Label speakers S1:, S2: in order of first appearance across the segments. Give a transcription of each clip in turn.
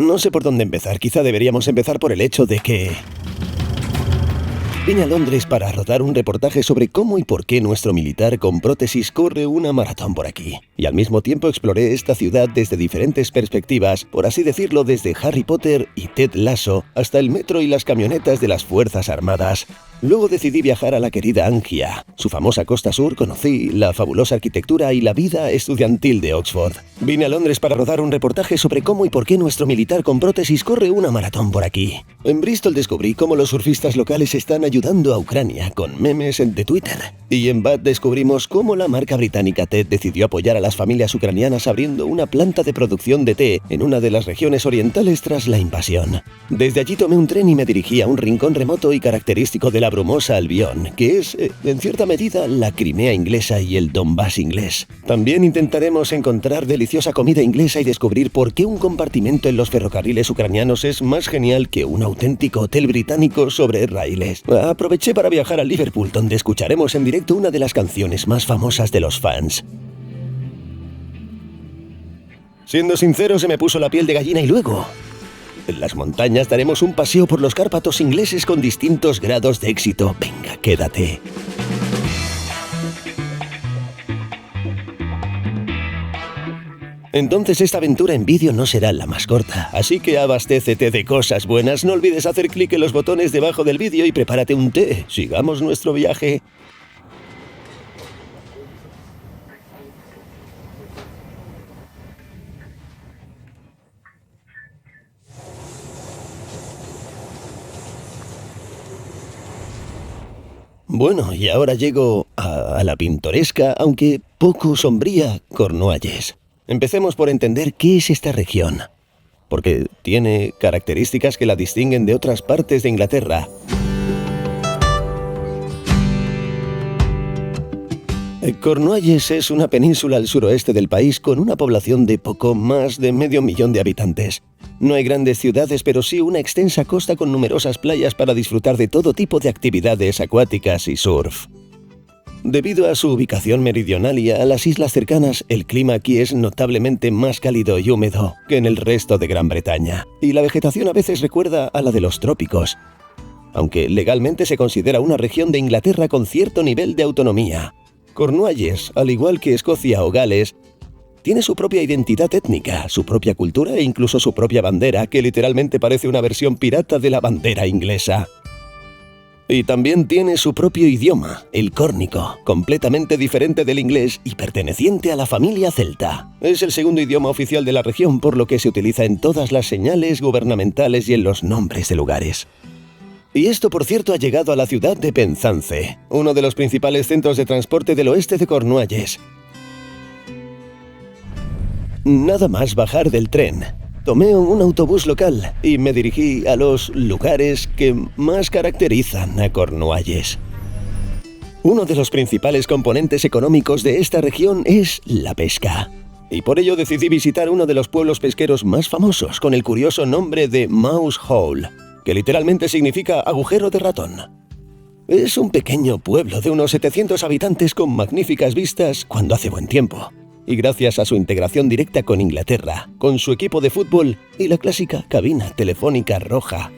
S1: No sé por dónde empezar. Quizá deberíamos empezar por el hecho de que... Vine a Londres para rodar un reportaje sobre cómo y por qué nuestro militar con prótesis corre una maratón por aquí. Y al mismo tiempo exploré esta ciudad desde diferentes perspectivas, por así decirlo, desde Harry Potter y Ted Lasso hasta el metro y las camionetas de las Fuerzas Armadas. Luego decidí viajar a la querida Angia. Su famosa costa sur, conocí la fabulosa arquitectura y la vida estudiantil de Oxford. Vine a Londres para rodar un reportaje sobre cómo y por qué nuestro militar con prótesis corre una maratón por aquí. En Bristol descubrí cómo los surfistas locales están ayudando a Ucrania con memes de Twitter. Y en Bath descubrimos cómo la marca británica TED decidió apoyar a las familias ucranianas abriendo una planta de producción de té en una de las regiones orientales tras la invasión. Desde allí tomé un tren y me dirigí a un rincón remoto y característico de la brumosa Albión, que es, en cierta medida, la Crimea inglesa y el Donbass inglés. También intentaremos encontrar deliciosa comida inglesa y descubrir por qué un compartimento en los ferrocarriles ucranianos es más genial que un auténtico hotel británico sobre raíles. Aproveché para viajar a Liverpool, donde escucharemos en directo una de las canciones más famosas de los fans. Siendo sincero, se me puso la piel de gallina y luego... En las montañas daremos un paseo por los Cárpatos ingleses con distintos grados de éxito. Venga, quédate. Entonces esta aventura en vídeo no será la más corta, así que abastécete de cosas buenas, no olvides hacer clic en los botones debajo del vídeo y prepárate un té. Sigamos nuestro viaje. Bueno, y ahora llego a la pintoresca, aunque poco sombría, Cornualles. Empecemos por entender qué es esta región, porque tiene características que la distinguen de otras partes de Inglaterra. Cornualles es una península al suroeste del país con una población de poco más de 500.000 de habitantes. No hay grandes ciudades, pero sí una extensa costa con numerosas playas para disfrutar de todo tipo de actividades acuáticas y surf. Debido a su ubicación meridional y a las islas cercanas, el clima aquí es notablemente más cálido y húmedo que en el resto de Gran Bretaña, y la vegetación a veces recuerda a la de los trópicos, aunque legalmente se considera una región de Inglaterra con cierto nivel de autonomía. Cornualles, al igual que Escocia o Gales, tiene su propia identidad étnica, su propia cultura e incluso su propia bandera, que literalmente parece una versión pirata de la bandera inglesa. Y también tiene su propio idioma, el córnico, completamente diferente del inglés y perteneciente a la familia celta. Es el segundo idioma oficial de la región, por lo que se utiliza en todas las señales gubernamentales y en los nombres de lugares. Y esto, por cierto, ha llegado a la ciudad de Penzance, uno de los principales centros de transporte del oeste de Cornualles. Nada más bajar del tren, tomé un autobús local y me dirigí a los lugares que más caracterizan a Cornualles. Uno de los principales componentes económicos de esta región es la pesca. Y por ello decidí visitar uno de los pueblos pesqueros más famosos, con el curioso nombre de Mouse Hole, que literalmente significa agujero de ratón. Es un pequeño pueblo de unos 700 habitantes con magníficas vistas cuando hace buen tiempo, y gracias a su integración directa con Inglaterra, con su equipo de fútbol y la clásica cabina telefónica roja.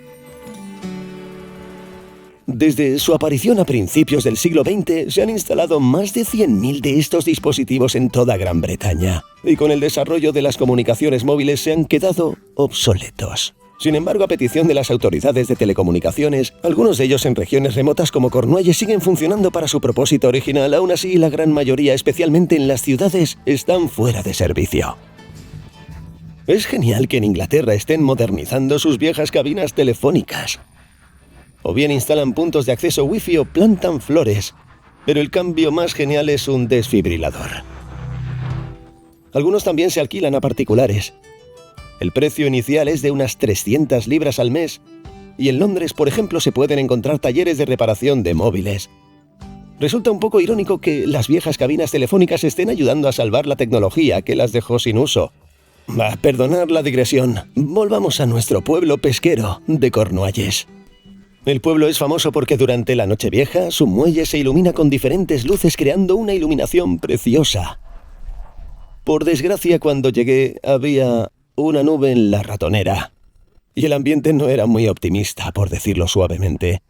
S1: Desde su aparición a principios del siglo XX, se han instalado más de 100.000 de estos dispositivos en toda Gran Bretaña, y con el desarrollo de las comunicaciones móviles se han quedado obsoletos. Sin embargo, a petición de las autoridades de telecomunicaciones, algunos de ellos en regiones remotas como Cornualles siguen funcionando para su propósito original. Aún así, la gran mayoría, especialmente en las ciudades, están fuera de servicio. Es genial que en Inglaterra estén modernizando sus viejas cabinas telefónicas. O bien instalan puntos de acceso wifi o plantan flores, pero el cambio más genial es un desfibrilador. Algunos también se alquilan a particulares. El precio inicial es de unas 300 libras al mes, y en Londres, por ejemplo, se pueden encontrar talleres de reparación de móviles. Resulta un poco irónico que las viejas cabinas telefónicas estén ayudando a salvar la tecnología que las dejó sin uso. Perdonad la digresión, volvamos a nuestro pueblo pesquero de Cornualles. El pueblo es famoso porque durante la Nochevieja su muelle se ilumina con diferentes luces creando una iluminación preciosa. Por desgracia, cuando llegué había una nube en la ratonera. Y el ambiente no era muy optimista, por decirlo suavemente.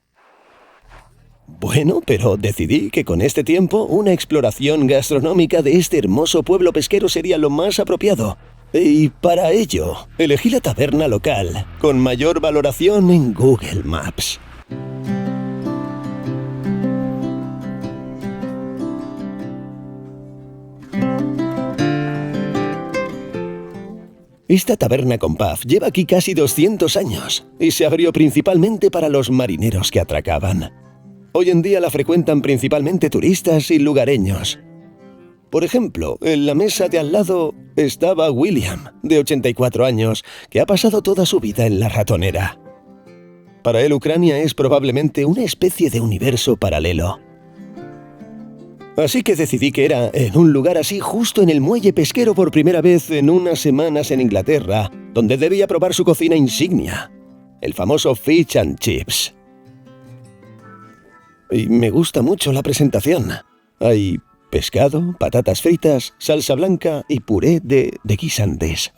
S1: Bueno, pero decidí que con este tiempo una exploración gastronómica de este hermoso pueblo pesquero sería lo más apropiado. Y para ello, elegí la taberna local, con mayor valoración en Google Maps. Esta taberna con pub lleva aquí casi 200 años y se abrió principalmente para los marineros que atracaban. Hoy en día la frecuentan principalmente turistas y lugareños. Por ejemplo, en la mesa de al lado estaba William, de 84 años, que ha pasado toda su vida en la ratonera. Para él, Ucrania es probablemente una especie de universo paralelo. Así que decidí que era en un lugar así, justo en el muelle pesquero por primera vez en unas semanas en Inglaterra, donde debía probar su cocina insignia, el famoso Fish and Chips. Y me gusta mucho la presentación. Hay pescado, patatas fritas, salsa blanca y puré de guisantes.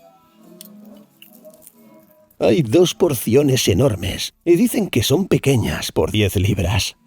S1: Hay 2 porciones enormes y dicen que son pequeñas por 10 libras.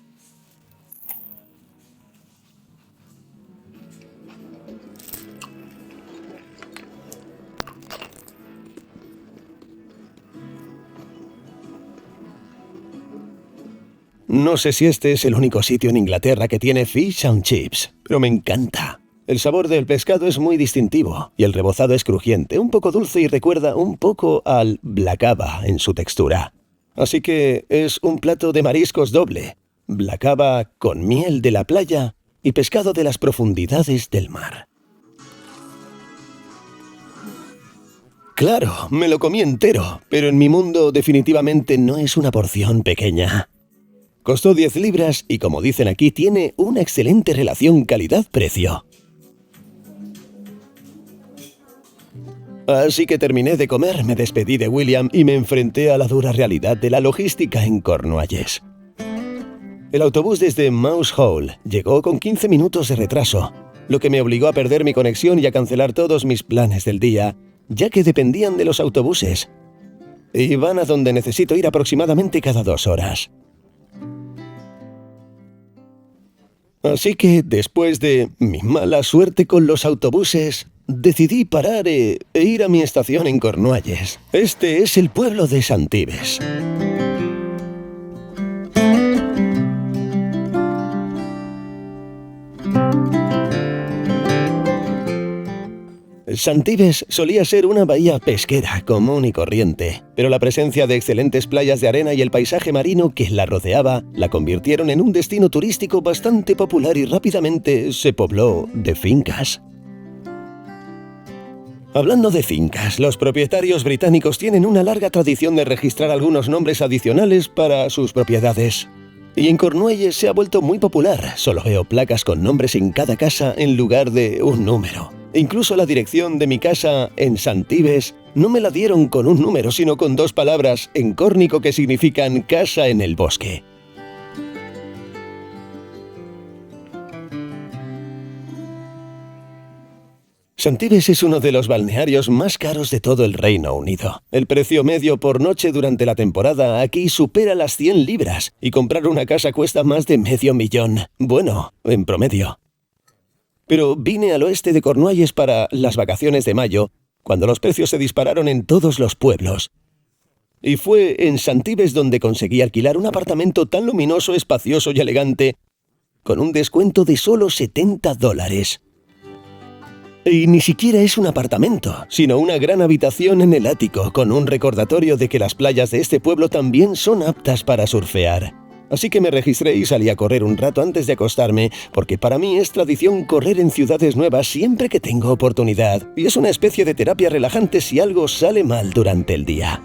S1: No sé si este es el único sitio en Inglaterra que tiene Fish and Chips, pero me encanta. El sabor del pescado es muy distintivo y el rebozado es crujiente, un poco dulce y recuerda un poco al Blacaba en su textura. Así que es un plato de mariscos doble, Blacaba con miel de la playa y pescado de las profundidades del mar. Claro, me lo comí entero, pero en mi mundo definitivamente no es una porción pequeña. Costó 10 libras y, como dicen aquí, tiene una excelente relación calidad-precio. Así que terminé de comer, me despedí de William y me enfrenté a la dura realidad de la logística en Cornualles. El autobús desde Mouse Hole llegó con 15 minutos de retraso, lo que me obligó a perder mi conexión y a cancelar todos mis planes del día, ya que dependían de los autobuses. Y van a donde necesito ir aproximadamente cada 2 horas. Así que, después de mi mala suerte con los autobuses, decidí parar e ir a mi estación en Cornualles. Este es el pueblo de Santibes. Santibes solía ser una bahía pesquera común y corriente, pero la presencia de excelentes playas de arena y el paisaje marino que la rodeaba la convirtieron en un destino turístico bastante popular y rápidamente se pobló de fincas. Hablando de fincas, los propietarios británicos tienen una larga tradición de registrar algunos nombres adicionales para sus propiedades. Y en Cornualles se ha vuelto muy popular, solo veo placas con nombres en cada casa en lugar de un número. Incluso la dirección de mi casa en Santibes no me la dieron con un número, sino con 2 palabras en córnico que significan casa en el bosque. Santibes es uno de los balnearios más caros de todo el Reino Unido. El precio medio por noche durante la temporada aquí supera las 100 libras y comprar una casa cuesta más de $500,000. Bueno, en promedio. Pero vine al oeste de Cornualles para las vacaciones de mayo, cuando los precios se dispararon en todos los pueblos. Y fue en Santibes donde conseguí alquilar un apartamento tan luminoso, espacioso y elegante, con un descuento de solo $70. Y ni siquiera es un apartamento, sino una gran habitación en el ático, con un recordatorio de que las playas de este pueblo también son aptas para surfear. Así que me registré y salí a correr un rato antes de acostarme, porque para mí es tradición correr en ciudades nuevas siempre que tengo oportunidad, y es una especie de terapia relajante si algo sale mal durante el día.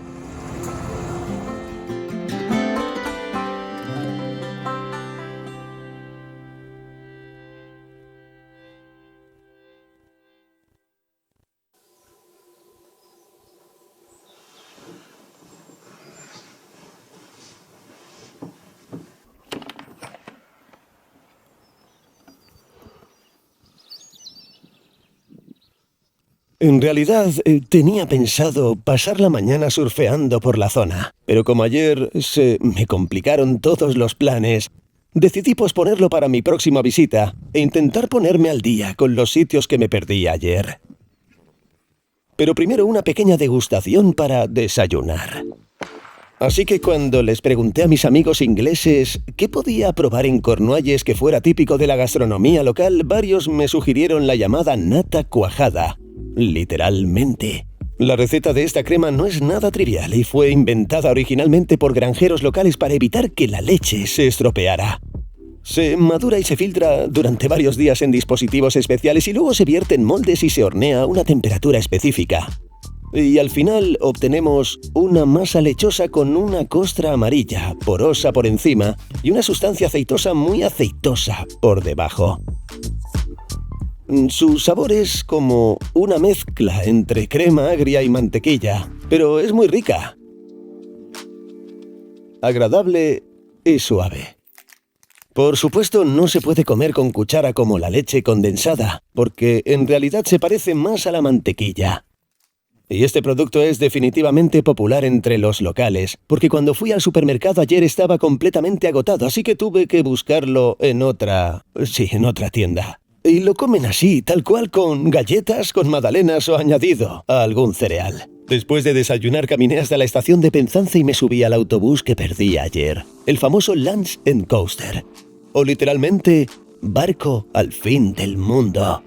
S1: En realidad, tenía pensado pasar la mañana surfeando por la zona, pero como ayer se me complicaron todos los planes, decidí posponerlo para mi próxima visita e intentar ponerme al día con los sitios que me perdí ayer. Pero primero una pequeña degustación para desayunar. Así que cuando les pregunté a mis amigos ingleses qué podía probar en Cornualles que fuera típico de la gastronomía local, varios me sugirieron la llamada nata cuajada. Literalmente. La receta de esta crema no es nada trivial y fue inventada originalmente por granjeros locales para evitar que la leche se estropeara. Se madura y se filtra durante varios días en dispositivos especiales y luego se vierte en moldes y se hornea a una temperatura específica. Y al final obtenemos una masa lechosa con una costra amarilla, porosa por encima, y una sustancia aceitosa muy aceitosa por debajo. Su sabor es como una mezcla entre crema agria y mantequilla, pero es muy rica. Agradable y suave. Por supuesto, no se puede comer con cuchara como la leche condensada, porque en realidad se parece más a la mantequilla. Y este producto es definitivamente popular entre los locales, porque cuando fui al supermercado ayer estaba completamente agotado, así que tuve que buscarlo en otra tienda. Y lo comen así, tal cual, con galletas, con magdalenas o añadido a algún cereal. Después de desayunar caminé hasta la estación de Penzance y me subí al autobús que perdí ayer, el famoso Lunch and Coaster, o literalmente, barco al fin del mundo.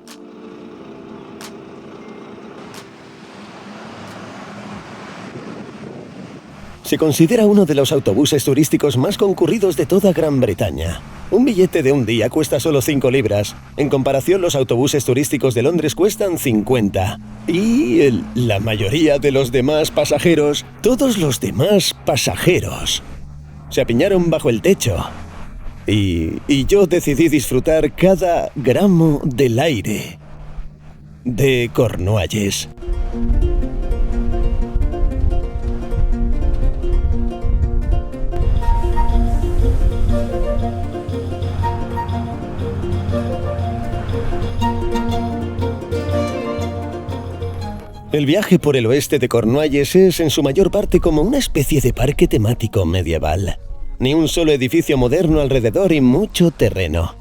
S1: Se considera uno de los autobuses turísticos más concurridos de toda Gran Bretaña. Un billete de un día cuesta solo 5 libras. En comparación, los autobuses turísticos de Londres cuestan 50. Y la mayoría de los demás pasajeros, todos los demás pasajeros, se apiñaron bajo el techo. Y yo decidí disfrutar cada gramo del aire de Cornualles. El viaje por el oeste de Cornualles es en su mayor parte como una especie de parque temático medieval. Ni un solo edificio moderno alrededor y mucho terreno.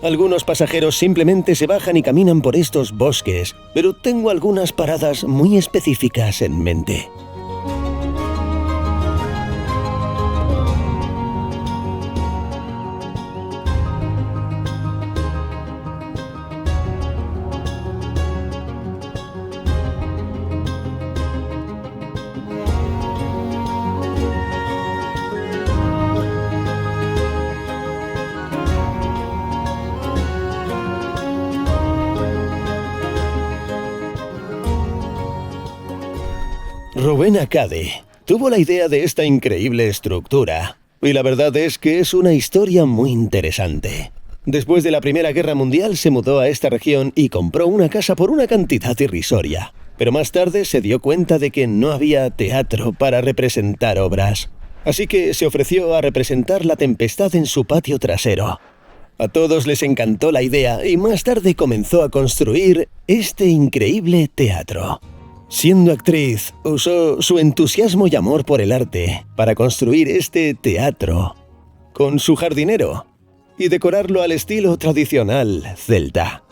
S1: Algunos pasajeros simplemente se bajan y caminan por estos bosques, pero tengo algunas paradas muy específicas en mente. Rowena Cady tuvo la idea de esta increíble estructura, y la verdad es que es una historia muy interesante. Después de la Primera Guerra Mundial se mudó a esta región y compró una casa por una cantidad irrisoria, pero más tarde se dio cuenta de que no había teatro para representar obras, así que se ofreció a representar La Tempestad en su patio trasero. A todos les encantó la idea y más tarde comenzó a construir este increíble teatro. Siendo actriz, usó su entusiasmo y amor por el arte para construir este teatro con su jardinero y decorarlo al estilo tradicional celta.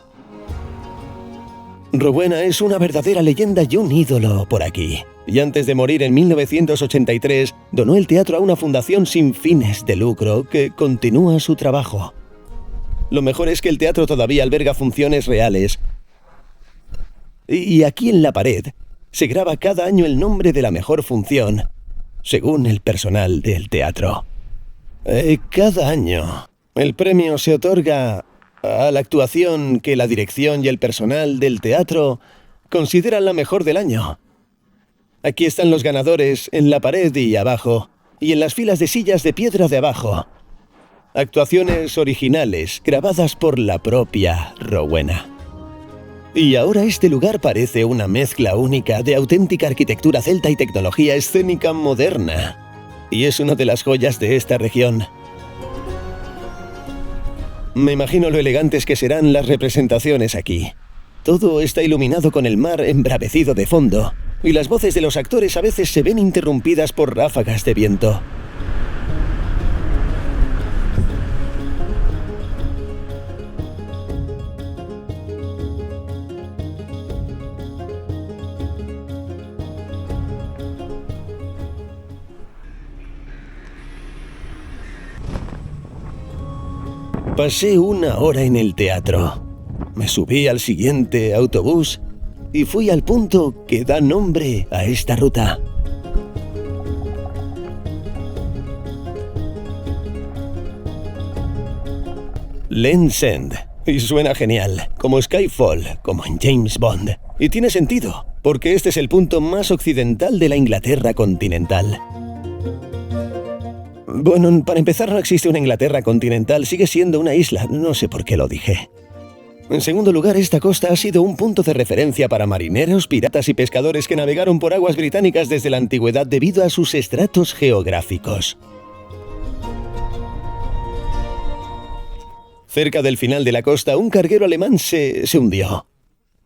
S1: Rowena es una verdadera leyenda y un ídolo por aquí. Y antes de morir en 1983, donó el teatro a una fundación sin fines de lucro que continúa su trabajo. Lo mejor es que el teatro todavía alberga funciones reales. Y aquí en la pared se graba cada año el nombre de la mejor función, según el personal del teatro. Cada año, el premio se otorga a la actuación que la dirección y el personal del teatro consideran la mejor del año. Aquí están los ganadores en la pared y abajo, y en las filas de sillas de piedra de abajo. Actuaciones originales grabadas por la propia Rowena. Y ahora este lugar parece una mezcla única de auténtica arquitectura celta y tecnología escénica moderna. Y es una de las joyas de esta región. Me imagino lo elegantes que serán las representaciones aquí. Todo está iluminado con el mar embravecido de fondo, y las voces de los actores a veces se ven interrumpidas por ráfagas de viento. Pasé 1 hora en el teatro. Me subí al siguiente autobús y fui al punto que da nombre a esta ruta. Land's End. Y suena genial, como Skyfall, como en James Bond. Y tiene sentido, porque este es el punto más occidental de la Inglaterra continental. Bueno, para empezar, no existe una Inglaterra continental, sigue siendo una isla, no sé por qué lo dije. En segundo lugar, esta costa ha sido un punto de referencia para marineros, piratas y pescadores que navegaron por aguas británicas desde la antigüedad debido a sus estratos geográficos. Cerca del final de la costa, un carguero alemán se hundió.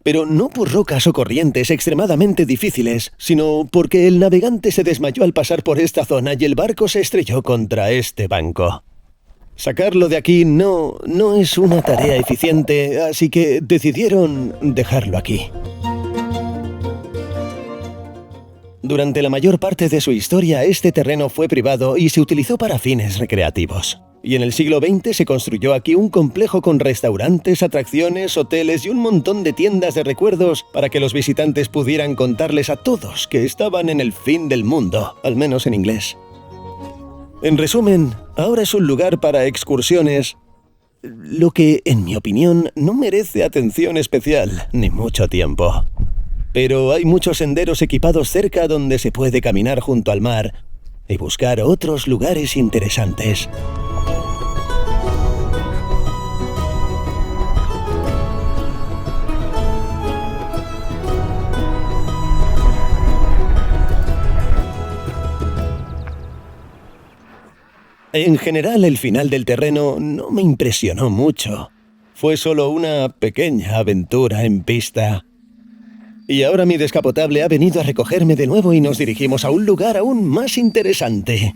S1: Pero no por rocas o corrientes extremadamente difíciles, sino porque el navegante se desmayó al pasar por esta zona y el barco se estrelló contra este banco. Sacarlo de aquí no es una tarea eficiente, así que decidieron dejarlo aquí. Durante la mayor parte de su historia, este terreno fue privado y se utilizó para fines recreativos. Y en el siglo XX se construyó aquí un complejo con restaurantes, atracciones, hoteles y un montón de tiendas de recuerdos para que los visitantes pudieran contarles a todos que estaban en el fin del mundo, al menos en inglés. En resumen, ahora es un lugar para excursiones, lo que, en mi opinión, no merece atención especial, ni mucho tiempo. Pero hay muchos senderos equipados cerca donde se puede caminar junto al mar y buscar otros lugares interesantes. En general, el final del terreno no me impresionó mucho. Fue solo una pequeña aventura en pista. Y ahora mi descapotable ha venido a recogerme de nuevo y nos dirigimos a un lugar aún más interesante.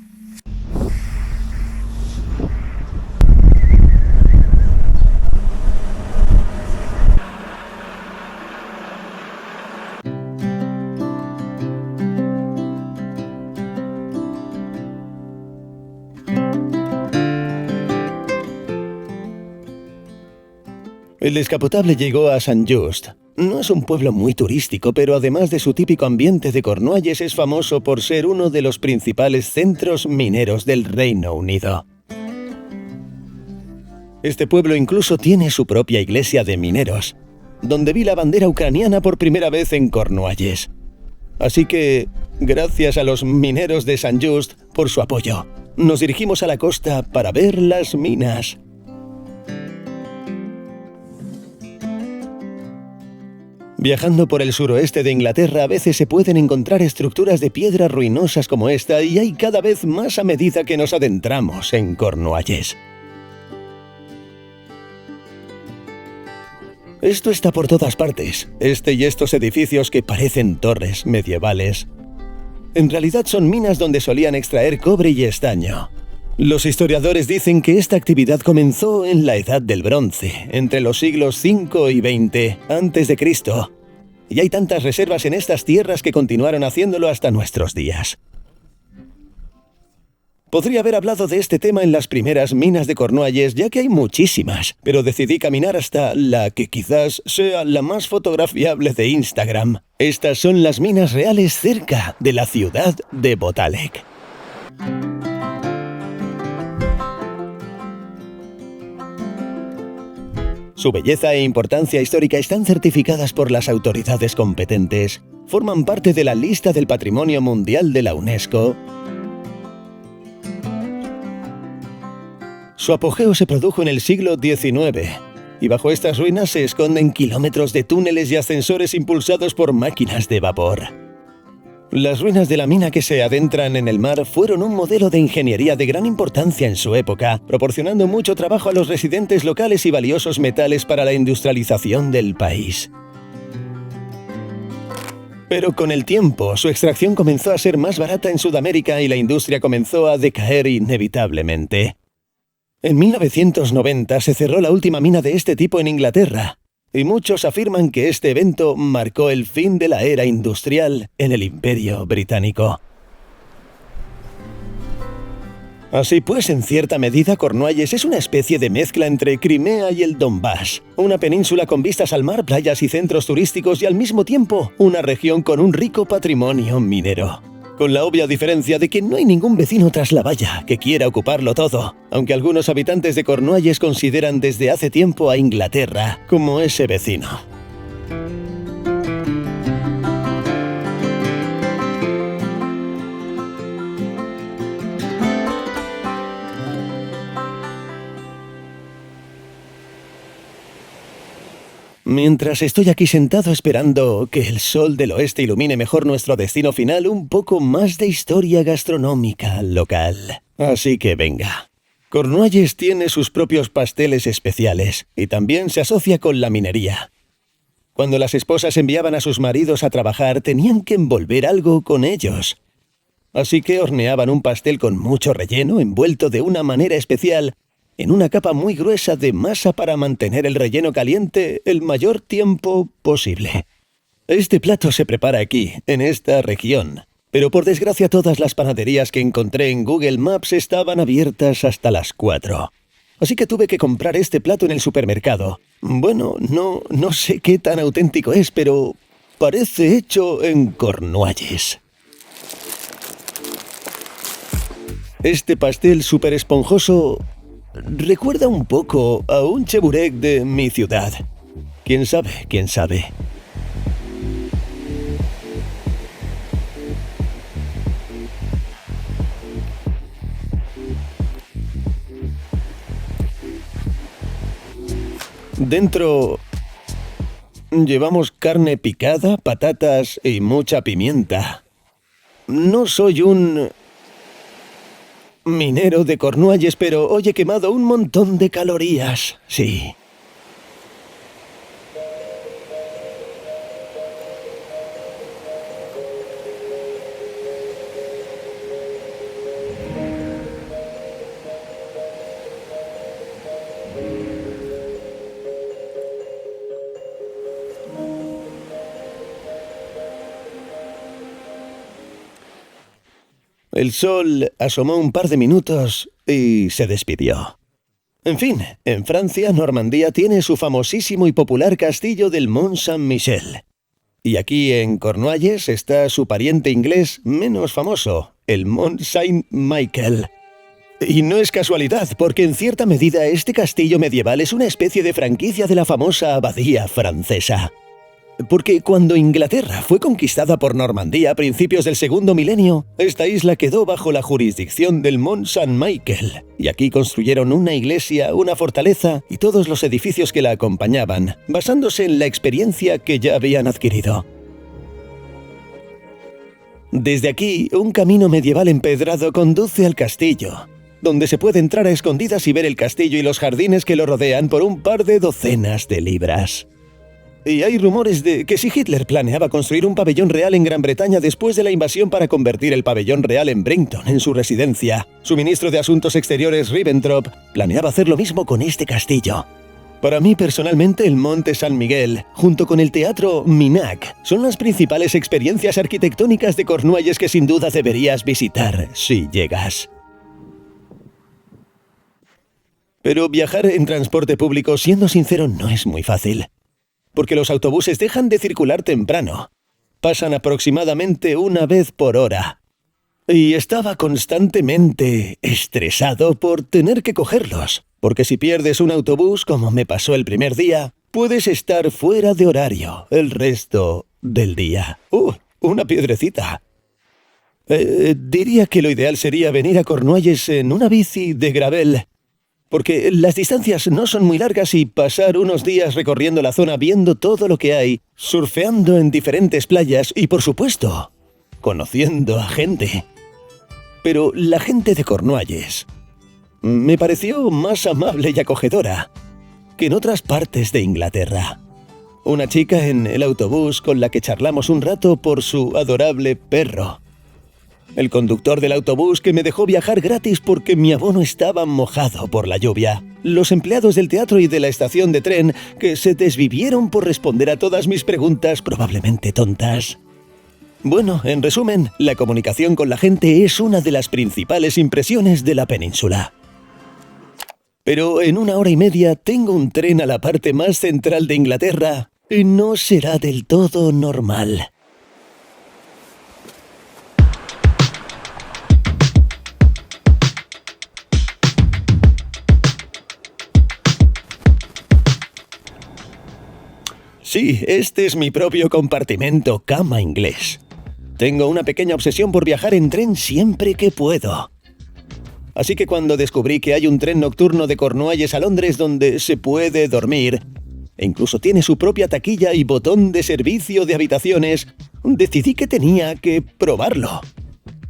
S1: El descapotable llegó a St. Just. No es un pueblo muy turístico, pero además de su típico ambiente de Cornualles, es famoso por ser uno de los principales centros mineros del Reino Unido. Este pueblo incluso tiene su propia iglesia de mineros, donde vi la bandera ucraniana por primera vez en Cornualles. Así que, gracias a los mineros de St. Just por su apoyo, nos dirigimos a la costa para ver las minas. Viajando por el suroeste de Inglaterra, a veces se pueden encontrar estructuras de piedra ruinosas como esta, y hay cada vez más a medida que nos adentramos en Cornualles. Esto está por todas partes, y estos edificios que parecen torres medievales. En realidad son minas donde solían extraer cobre y estaño. Los historiadores dicen que esta actividad comenzó en la Edad del Bronce, entre los siglos V y XX a.C., y hay tantas reservas en estas tierras que continuaron haciéndolo hasta nuestros días. Podría haber hablado de este tema en las primeras minas de Cornualles, ya que hay muchísimas, pero decidí caminar hasta la que quizás sea la más fotografiable de Instagram. Estas son las minas reales cerca de la ciudad de Botalek. Su belleza e importancia histórica están certificadas por las autoridades competentes, forman parte de la lista del Patrimonio Mundial de la UNESCO. Su apogeo se produjo en el siglo XIX, y bajo estas ruinas se esconden kilómetros de túneles y ascensores impulsados por máquinas de vapor. Las ruinas de la mina que se adentran en el mar fueron un modelo de ingeniería de gran importancia en su época, proporcionando mucho trabajo a los residentes locales y valiosos metales para la industrialización del país. Pero con el tiempo, su extracción comenzó a ser más barata en Sudamérica y la industria comenzó a decaer inevitablemente. En 1990 se cerró la última mina de este tipo en Inglaterra, y muchos afirman que este evento marcó el fin de la era industrial en el Imperio Británico. Así pues, en cierta medida, Cornualles es una especie de mezcla entre Crimea y el Donbass, una península con vistas al mar, playas y centros turísticos y al mismo tiempo una región con un rico patrimonio minero. Con la obvia diferencia de que no hay ningún vecino tras la valla que quiera ocuparlo todo, aunque algunos habitantes de Cornualles consideran desde hace tiempo a Inglaterra como ese vecino. Mientras estoy aquí sentado esperando que el sol del oeste ilumine mejor nuestro destino final, un poco más de historia gastronómica local. Así que venga. Cornualles tiene sus propios pasteles especiales y también se asocia con la minería. Cuando las esposas enviaban a sus maridos a trabajar, tenían que envolver algo con ellos. Así que horneaban un pastel con mucho relleno, envuelto de una manera especial, en una capa muy gruesa de masa para mantener el relleno caliente el mayor tiempo posible. Este plato se prepara aquí, en esta región, pero por desgracia todas las panaderías que encontré en Google Maps estaban abiertas hasta las 4. Así que tuve que comprar este plato en el supermercado. Bueno, no sé qué tan auténtico es, pero parece hecho en Cornualles. Este pastel súper esponjoso recuerda un poco a un cheburek de mi ciudad. ¿Quién sabe? ¿Quién sabe? Dentro llevamos carne picada, patatas y mucha pimienta. No soy un minero de Cornualles, pero hoy he quemado un montón de calorías, sí. El sol asomó un par de minutos y se despidió. En fin, en Francia, Normandía tiene su famosísimo y popular castillo del Mont Saint-Michel. Y aquí en Cornualles está su pariente inglés menos famoso, el Mont Saint-Michel. Y no es casualidad, porque en cierta medida este castillo medieval es una especie de franquicia de la famosa abadía francesa. Porque cuando Inglaterra fue conquistada por Normandía a principios del segundo milenio, esta isla quedó bajo la jurisdicción del Mont Saint-Michel, y aquí construyeron una iglesia, una fortaleza y todos los edificios que la acompañaban, basándose en la experiencia que ya habían adquirido. Desde aquí, un camino medieval empedrado conduce al castillo, donde se puede entrar a escondidas y ver el castillo y los jardines que lo rodean por un par de docenas de libras. Y hay rumores de que si Hitler planeaba construir un pabellón real en Gran Bretaña después de la invasión para convertir el pabellón real en Brenton en su residencia, su ministro de Asuntos Exteriores Ribbentrop planeaba hacer lo mismo con este castillo. Para mí personalmente el Monte San Miguel, junto con el Teatro Minac, son las principales experiencias arquitectónicas de Cornualles que sin duda deberías visitar si llegas. Pero viajar en transporte público, siendo sincero, no es muy fácil. Porque los autobuses dejan de circular temprano. Pasan aproximadamente una vez por hora. Y estaba constantemente estresado por tener que cogerlos. Porque si pierdes un autobús, como me pasó el primer día, puedes estar fuera de horario el resto del día. Una piedrecita. Diría que lo ideal sería venir a Cornualles en una bici de gravel. Porque las distancias no son muy largas y pasar unos días recorriendo la zona viendo todo lo que hay, surfeando en diferentes playas y, por supuesto, conociendo a gente. Pero la gente de Cornualles me pareció más amable y acogedora que en otras partes de Inglaterra. una chica en el autobús con la que charlamos un rato por su adorable perro. El conductor del autobús que me dejó viajar gratis porque mi abono estaba mojado por la lluvia. Los empleados del teatro y de la estación de tren que se desvivieron por responder a todas mis preguntas probablemente tontas. Bueno, en resumen, la comunicación con la gente es una de las principales impresiones de la península. Pero en 1 hora y media tengo un tren a la parte más central de Inglaterra y no será del todo normal. Sí, este es mi propio compartimento cama inglés. Tengo una pequeña obsesión por viajar en tren siempre que puedo. Así que cuando descubrí que hay un tren nocturno de Cornualles a Londres donde se puede dormir, e incluso tiene su propia taquilla y botón de servicio de habitaciones, decidí que tenía que probarlo.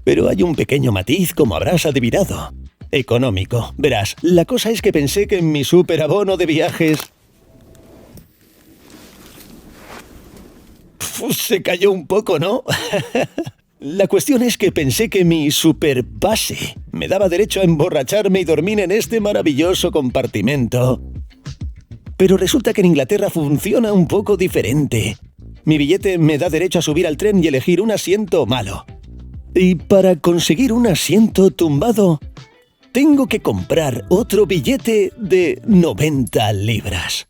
S1: Pero hay un pequeño matiz, como habrás adivinado. Económico. Verás, la cosa es que pensé que en mi superabono de viajes... Se cayó un poco, ¿no? La cuestión es que pensé que mi superpase me daba derecho a emborracharme y dormir en este maravilloso compartimento. Pero resulta que en Inglaterra funciona un poco diferente. Mi billete me da derecho a subir al tren y elegir un asiento malo. Y para conseguir un asiento tumbado, tengo que comprar otro billete de 90 libras.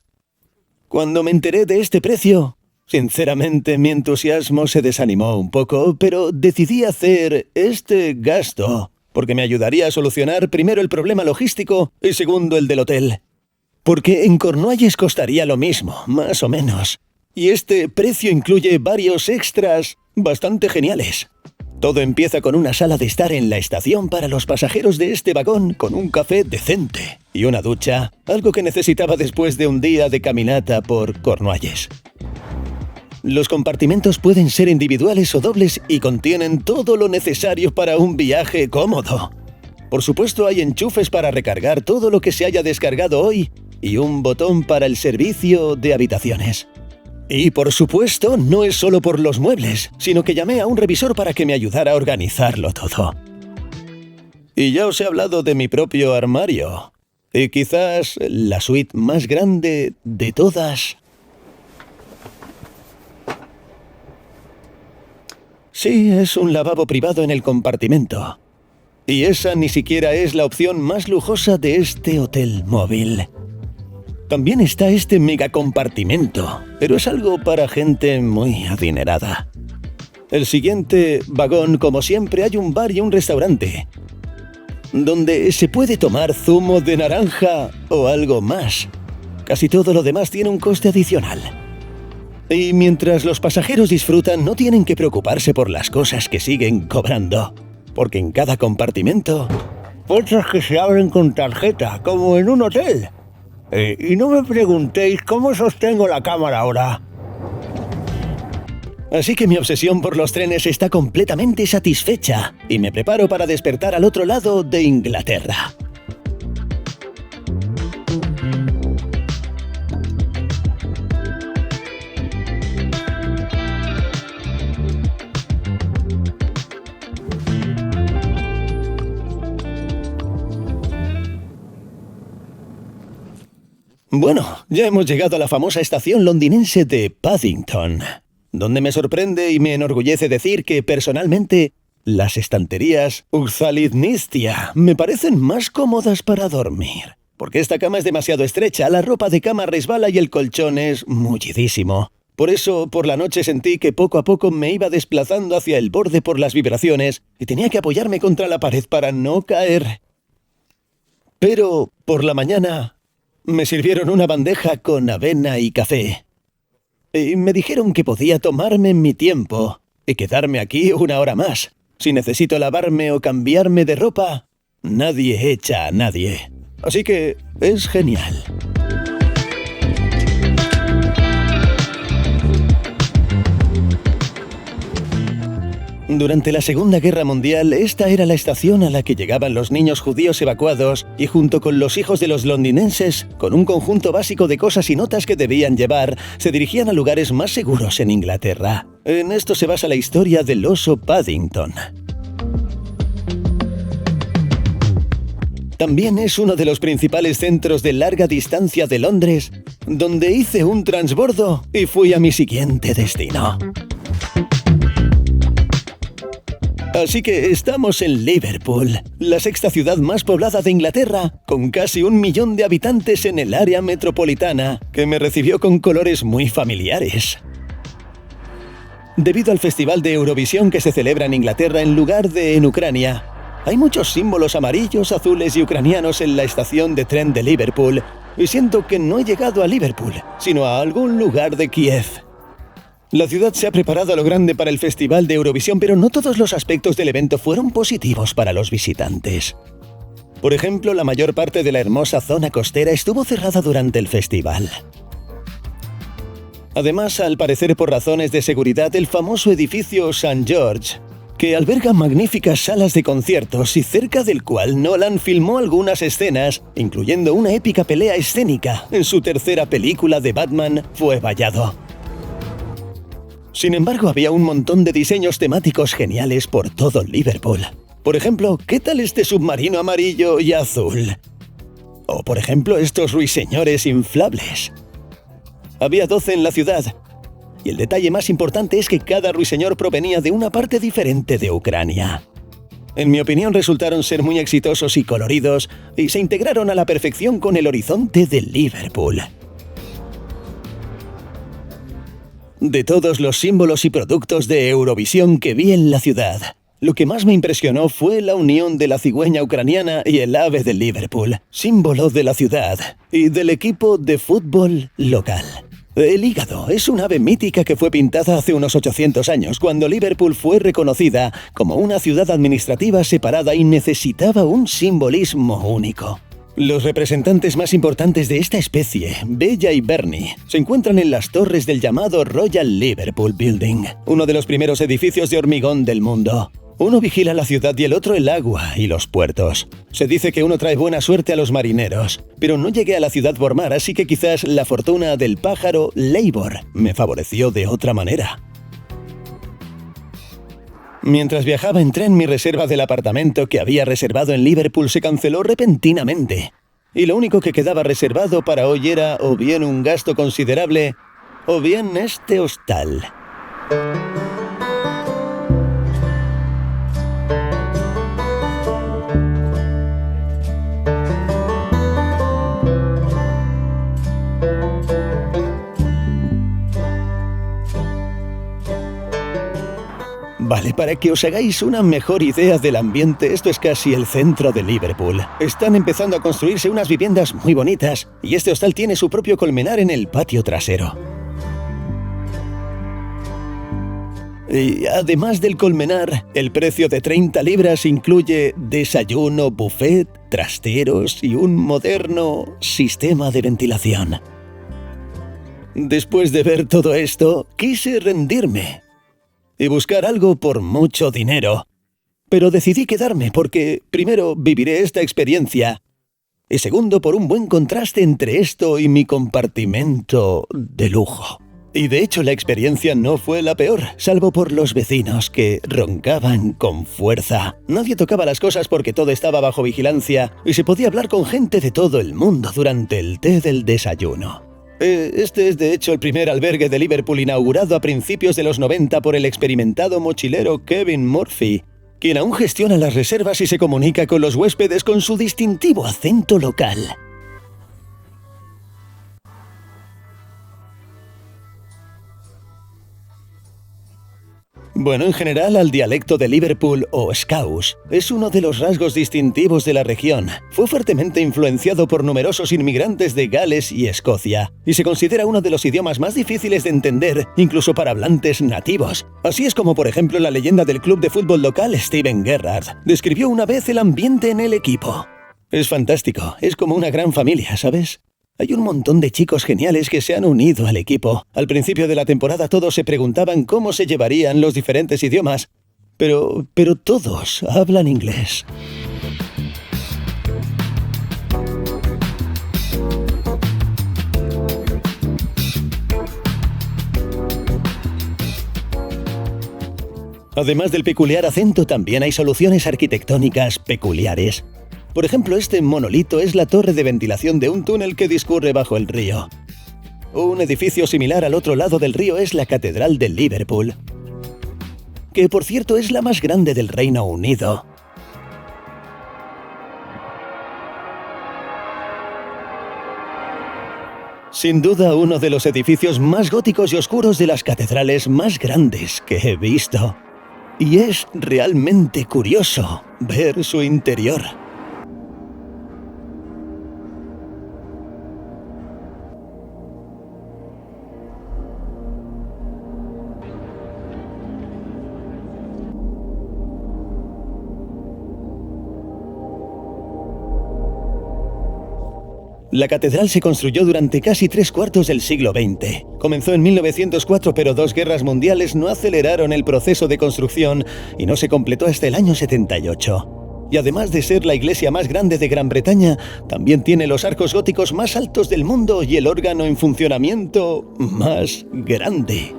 S1: Cuando me enteré de este precio... Sinceramente, mi entusiasmo se desanimó un poco, pero decidí hacer este gasto, porque me ayudaría a solucionar primero el problema logístico y segundo el del hotel. Porque en Cornualles costaría lo mismo, más o menos. Y este precio incluye varios extras bastante geniales. Todo empieza con una sala de estar en la estación para los pasajeros de este vagón, con un café decente y una ducha, algo que necesitaba después de un día de caminata por Cornualles. Los compartimentos pueden ser individuales o dobles y contienen todo lo necesario para un viaje cómodo. Por supuesto, hay enchufes para recargar todo lo que se haya descargado hoy y un botón para el servicio de habitaciones. Y por supuesto, no es solo por los muebles, sino que llamé a un revisor para que me ayudara a organizarlo todo. Y ya os he hablado de mi propio armario. Y quizás la suite más grande de todas... Sí, es un lavabo privado en el compartimento. Y esa ni siquiera es la opción más lujosa de este hotel móvil. También está este megacompartimento, pero es algo para gente muy adinerada. El siguiente vagón, como siempre, hay un bar y un restaurante, donde se puede tomar zumo de naranja o algo más. Casi todo lo demás tiene un coste adicional. Y mientras los pasajeros disfrutan, no tienen que preocuparse por las cosas que siguen cobrando, porque en cada compartimento... Puertas que se abren con tarjeta, como en un hotel. Y no me preguntéis cómo sostengo la cámara ahora. Así que mi obsesión por los trenes está completamente satisfecha, y me preparo para despertar al otro lado de Inglaterra. Bueno, ya hemos llegado a la famosa estación londinense de Paddington, donde me sorprende y me enorgullece decir que, personalmente, las estanterías Uxalidnistia me parecen más cómodas para dormir. Porque esta cama es demasiado estrecha, la ropa de cama resbala y el colchón es mullidísimo. Por eso, por la noche sentí que poco a poco me iba desplazando hacia el borde por las vibraciones y tenía que apoyarme contra la pared para no caer. Pero, por la mañana... me sirvieron una bandeja con avena y café. Y me dijeron que podía tomarme mi tiempo y quedarme aquí 1 hora más. Si necesito lavarme o cambiarme de ropa, nadie echa a nadie. Así que es genial. Durante la Segunda Guerra Mundial, esta era la estación a la que llegaban los niños judíos evacuados y junto con los hijos de los londinenses, con un conjunto básico de cosas y notas que debían llevar, se dirigían a lugares más seguros en Inglaterra. En esto se basa la historia del oso Paddington. También es uno de los principales centros de larga distancia de Londres, donde hice un transbordo y fui a mi siguiente destino. Así que estamos en Liverpool, la sexta ciudad más poblada de Inglaterra, con casi 1 millón de habitantes en el área metropolitana, que me recibió con colores muy familiares. Debido al Festival de Eurovisión que se celebra en Inglaterra en lugar de en Ucrania, hay muchos símbolos amarillos, azules y ucranianos en la estación de tren de Liverpool, y siento que no he llegado a Liverpool, sino a algún lugar de Kiev. La ciudad se ha preparado a lo grande para el Festival de Eurovisión, pero no todos los aspectos del evento fueron positivos para los visitantes. Por ejemplo, la mayor parte de la hermosa zona costera estuvo cerrada durante el festival. Además, al parecer por razones de seguridad, el famoso edificio St. George, que alberga magníficas salas de conciertos y cerca del cual Nolan filmó algunas escenas, incluyendo una épica pelea escénica en su tercera película de Batman, fue vallado. Sin embargo, había un montón de diseños temáticos geniales por todo Liverpool. Por ejemplo, ¿qué tal este submarino amarillo y azul? O, por ejemplo, estos ruiseñores inflables. Había 12 en la ciudad. Y el detalle más importante es que cada ruiseñor provenía de una parte diferente de Ucrania. En mi opinión, resultaron ser muy exitosos y coloridos, y se integraron a la perfección con el horizonte de Liverpool. De todos los símbolos y productos de Eurovisión que vi en la ciudad, lo que más me impresionó fue la unión de la cigüeña ucraniana y el ave de Liverpool, símbolo de la ciudad y del equipo de fútbol local. El hígado es un ave mítica que fue pintada hace unos 800 años, cuando Liverpool fue reconocida como una ciudad administrativa separada y necesitaba un simbolismo único. Los representantes más importantes de esta especie, Bella y Bernie, se encuentran en las torres del llamado Royal Liverpool Building, uno de los primeros edificios de hormigón del mundo. Uno vigila la ciudad y el otro el agua y los puertos. Se dice que uno trae buena suerte a los marineros, pero no llegué a la ciudad por mar, así que quizás la fortuna del pájaro Labor me favoreció de otra manera. Mientras viajaba en tren, mi reserva del apartamento que había reservado en Liverpool se canceló repentinamente. Y lo único que quedaba reservado para hoy era o bien un gasto considerable, o bien este hostal. Vale, para que os hagáis una mejor idea del ambiente, esto es casi el centro de Liverpool. Están empezando a construirse unas viviendas muy bonitas, y este hostal tiene su propio colmenar en el patio trasero. Y además del colmenar, el precio de 30 libras incluye desayuno, buffet, trasteros y un moderno sistema de ventilación. Después de ver todo esto, quise rendirme y buscar algo por mucho dinero. Pero decidí quedarme porque, primero, viviré esta experiencia, y segundo, por un buen contraste entre esto y mi compartimento de lujo. Y de hecho la experiencia no fue la peor, salvo por los vecinos que roncaban con fuerza. Nadie tocaba las cosas porque todo estaba bajo vigilancia y se podía hablar con gente de todo el mundo durante el té del desayuno. Este es de hecho el primer albergue de Liverpool inaugurado a principios de los 90 por el experimentado mochilero Kevin Murphy, quien aún gestiona las reservas y se comunica con los huéspedes con su distintivo acento local. Bueno, en general, al dialecto de Liverpool, o Scouse, es uno de los rasgos distintivos de la región. Fue fuertemente influenciado por numerosos inmigrantes de Gales y Escocia, y se considera uno de los idiomas más difíciles de entender, incluso para hablantes nativos. Así es como, por ejemplo, la leyenda del club de fútbol local, Steven Gerrard, describió una vez el ambiente en el equipo. Es fantástico, es como una gran familia, ¿sabes? Hay un montón de chicos geniales que se han unido al equipo. Al principio de la temporada todos se preguntaban cómo se llevarían los diferentes idiomas, Pero todos hablan inglés. Además del peculiar acento, también hay soluciones arquitectónicas peculiares. Por ejemplo, este monolito es la torre de ventilación de un túnel que discurre bajo el río. Un edificio similar al otro lado del río es la Catedral de Liverpool, que por cierto es la más grande del Reino Unido. Sin duda, uno de los edificios más góticos y oscuros de las catedrales más grandes que he visto. Y es realmente curioso ver su interior. La catedral se construyó durante casi 3/4 del siglo XX. Comenzó en 1904, pero 2 guerras mundiales no aceleraron el proceso de construcción y no se completó hasta el año 78. Y además de ser la iglesia más grande de Gran Bretaña, también tiene los arcos góticos más altos del mundo y el órgano en funcionamiento más grande.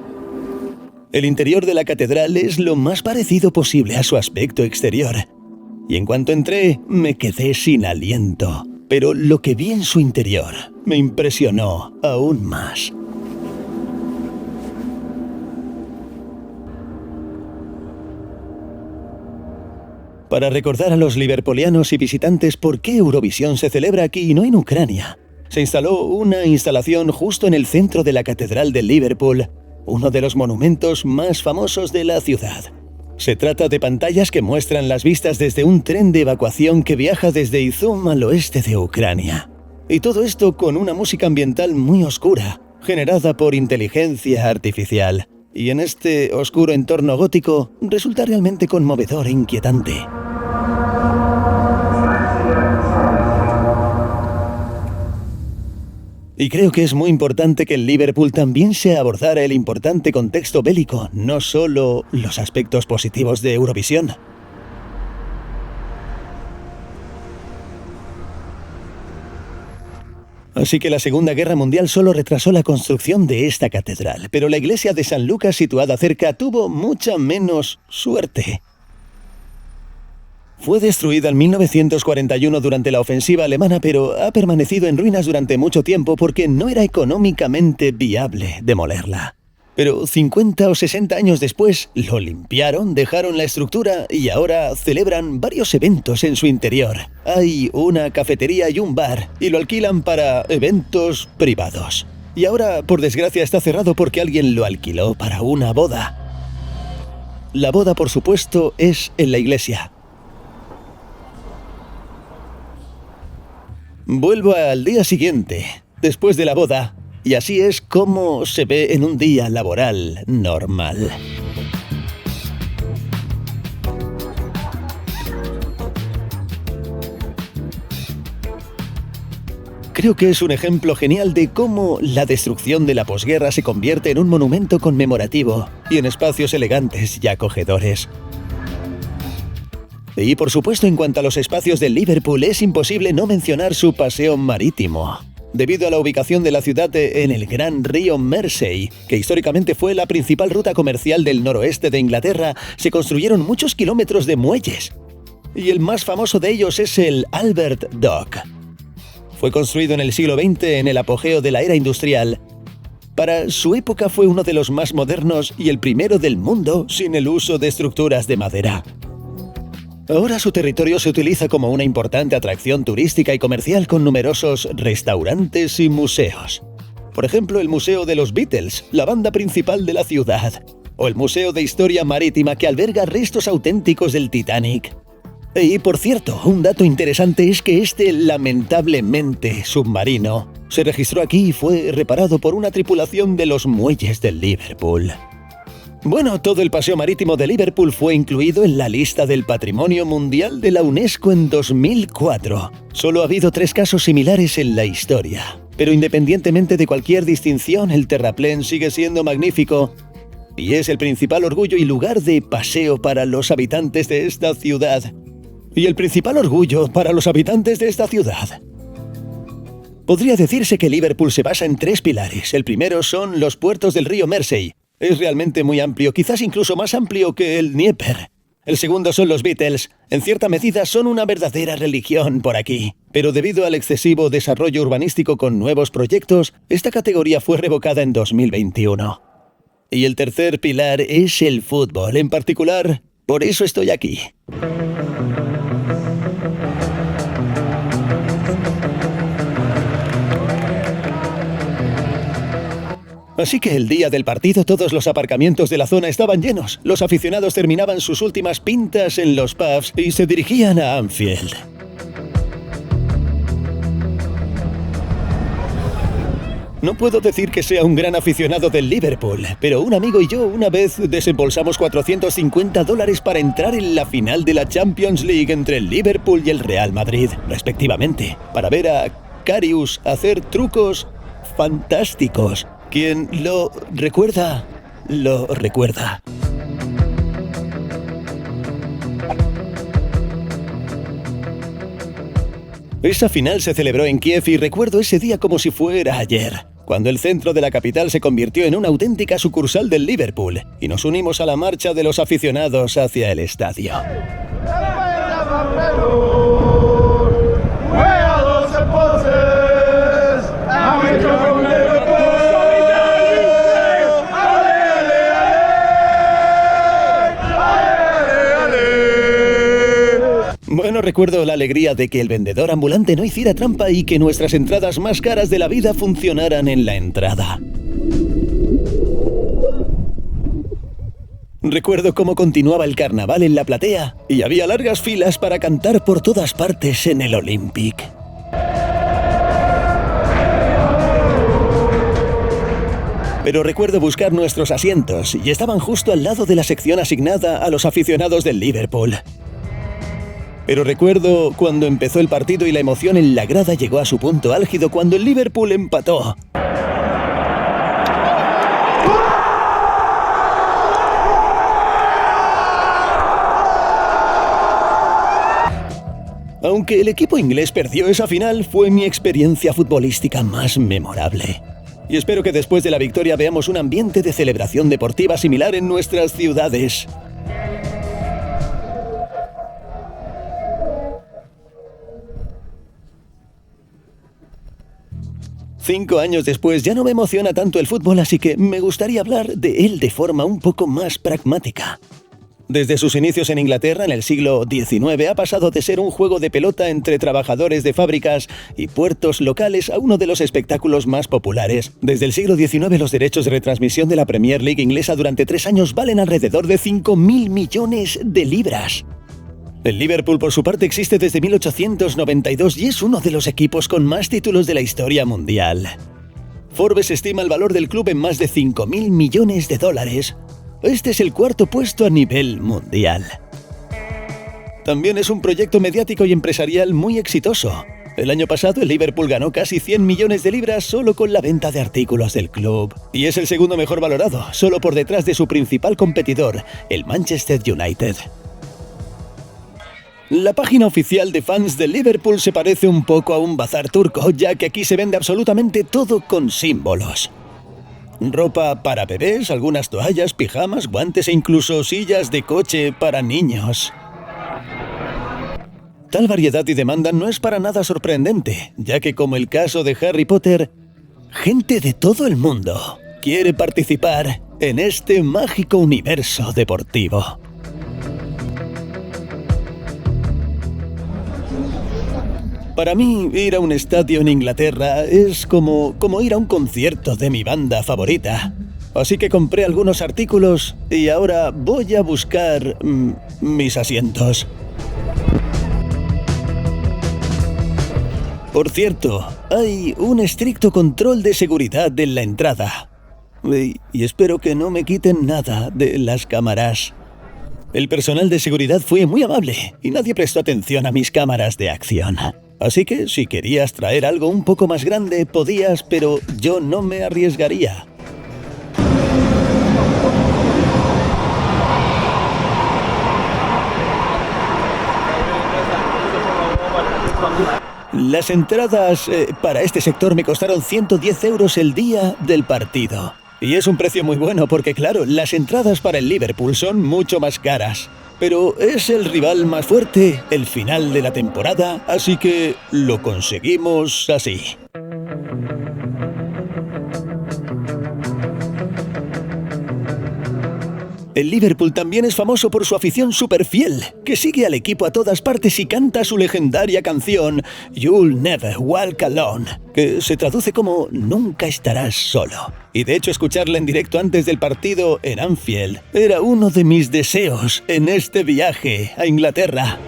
S1: El interior de la catedral es lo más parecido posible a su aspecto exterior. Y en cuanto entré, me quedé sin aliento. Pero lo que vi en su interior me impresionó aún más. Para recordar a los liverpolianos y visitantes por qué Eurovisión se celebra aquí y no en Ucrania, se instaló una instalación justo en el centro de la Catedral de Liverpool, uno de los monumentos más famosos de la ciudad. Se trata de pantallas que muestran las vistas desde un tren de evacuación que viaja desde Izum al oeste de Ucrania. Y todo esto con una música ambiental muy oscura, generada por inteligencia artificial. Y en este oscuro entorno gótico resulta realmente conmovedor e inquietante. Y creo que es muy importante que en Liverpool también se abordara el importante contexto bélico, no solo los aspectos positivos de Eurovisión. Así que la Segunda Guerra Mundial solo retrasó la construcción de esta catedral, pero la iglesia de San Lucas situada cerca tuvo mucha menos suerte. Fue destruida en 1941 durante la ofensiva alemana, pero ha permanecido en ruinas durante mucho tiempo porque no era económicamente viable demolerla. Pero 50 o 60 años después lo limpiaron, dejaron la estructura y ahora celebran varios eventos en su interior. Hay una cafetería y un bar y lo alquilan para eventos privados. Y ahora, por desgracia, está cerrado porque alguien lo alquiló para una boda. La boda, por supuesto, es en la iglesia. Vuelvo al día siguiente, después de la boda, y así es como se ve en un día laboral normal. Creo que es un ejemplo genial de cómo la destrucción de la posguerra se convierte en un monumento conmemorativo y en espacios elegantes y acogedores. Y por supuesto, en cuanto a los espacios de Liverpool, es imposible no mencionar su paseo marítimo. Debido a la ubicación de la ciudad en el gran río Mersey, que históricamente fue la principal ruta comercial del noroeste de Inglaterra, se construyeron muchos kilómetros de muelles. Y el más famoso de ellos es el Albert Dock. Fue construido en el siglo XX en el apogeo de la era industrial. Para su época fue uno de los más modernos y el primero del mundo sin el uso de estructuras de madera. Ahora su territorio se utiliza como una importante atracción turística y comercial con numerosos restaurantes y museos. Por ejemplo, el Museo de los Beatles, la banda principal de la ciudad, o el Museo de Historia Marítima que alberga restos auténticos del Titanic. Y por cierto, un dato interesante es que este lamentablemente submarino se registró aquí y fue reparado por una tripulación de los muelles de Liverpool. Bueno, todo el paseo marítimo de Liverpool fue incluido en la lista del Patrimonio Mundial de la UNESCO en 2004. Solo ha habido 3 casos similares en la historia. Pero independientemente de cualquier distinción, el terraplén sigue siendo magnífico y es el principal orgullo y lugar de paseo para los habitantes de esta ciudad. Y el principal orgullo para los habitantes de esta ciudad. Podría decirse que Liverpool se basa en 3 pilares. El primero son los puertos del río Mersey. Es realmente muy amplio, quizás incluso más amplio que el Dnieper. El segundo son los Beatles. En cierta medida son una verdadera religión por aquí. Pero debido al excesivo desarrollo urbanístico con nuevos proyectos, esta categoría fue revocada en 2021. Y el tercer pilar es el fútbol. En particular, por eso estoy aquí. Así que el día del partido todos los aparcamientos de la zona estaban llenos. Los aficionados terminaban sus últimas pintas en los pubs y se dirigían a Anfield. No puedo decir que sea un gran aficionado del Liverpool, pero un amigo y yo una vez desembolsamos $450 para entrar en la final de la Champions League entre el Liverpool y el Real Madrid, respectivamente, para ver a Karius hacer trucos fantásticos. Quien lo recuerda, lo recuerda. Esa final se celebró en Kiev y recuerdo ese día como si fuera ayer, cuando el centro de la capital se convirtió en una auténtica sucursal del Liverpool y nos unimos a la marcha de los aficionados hacia el estadio. Bueno, recuerdo la alegría de que el vendedor ambulante no hiciera trampa y que nuestras entradas más caras de la vida funcionaran en la entrada. Recuerdo cómo continuaba el carnaval en la platea y había largas filas para cantar por todas partes en el Olympic. Pero recuerdo buscar nuestros asientos y estaban justo al lado de la sección asignada a los aficionados del Liverpool. Pero recuerdo cuando empezó el partido y la emoción en la grada llegó a su punto álgido cuando el Liverpool empató. Aunque el equipo inglés perdió esa final, fue mi experiencia futbolística más memorable. Y espero que después de la victoria veamos un ambiente de celebración deportiva similar en nuestras ciudades. Cinco años después ya no me emociona tanto el fútbol, así que me gustaría hablar de él de forma un poco más pragmática. Desde sus inicios en Inglaterra en el siglo XIX ha pasado de ser un juego de pelota entre trabajadores de fábricas y puertos locales a uno de los espectáculos más populares. Desde el siglo XIX los derechos de retransmisión de la Premier League inglesa durante 3 años valen alrededor de 5.000 millones de libras. El Liverpool, por su parte, existe desde 1892 y es uno de los equipos con más títulos de la historia mundial. Forbes estima el valor del club en más de 5.000 millones de dólares. Este es el 4º puesto a nivel mundial. También es un proyecto mediático y empresarial muy exitoso. El año pasado el Liverpool ganó casi 100 millones de libras solo con la venta de artículos del club. Y es el segundo mejor valorado, solo por detrás de su principal competidor, el Manchester United. La página oficial de fans de Liverpool se parece un poco a un bazar turco, ya que aquí se vende absolutamente todo con símbolos. Ropa para bebés, algunas toallas, pijamas, guantes e incluso sillas de coche para niños. Tal variedad y demanda no es para nada sorprendente, ya que como el caso de Harry Potter, gente de todo el mundo quiere participar en este mágico universo deportivo. Para mí, ir a un estadio en Inglaterra es como ir a un concierto de mi banda favorita. Así que compré algunos artículos y ahora voy a buscar mis asientos. Por cierto, hay un estricto control de seguridad en la entrada. Y espero que no me quiten nada de las cámaras. El personal de seguridad fue muy amable y nadie prestó atención a mis cámaras de acción. Así que si querías traer algo un poco más grande, podías, pero yo no me arriesgaría. Las entradas para este sector me costaron 110 euros el día del partido. Y es un precio muy bueno porque, claro, las entradas para el Liverpool son mucho más caras. Pero es el rival más fuerte, el final de la temporada, así que lo conseguimos así. El Liverpool también es famoso por su afición súper fiel, que sigue al equipo a todas partes y canta su legendaria canción You'll Never Walk Alone, que se traduce como Nunca estarás solo. Y de hecho escucharla en directo antes del partido en Anfield era uno de mis deseos en este viaje a Inglaterra.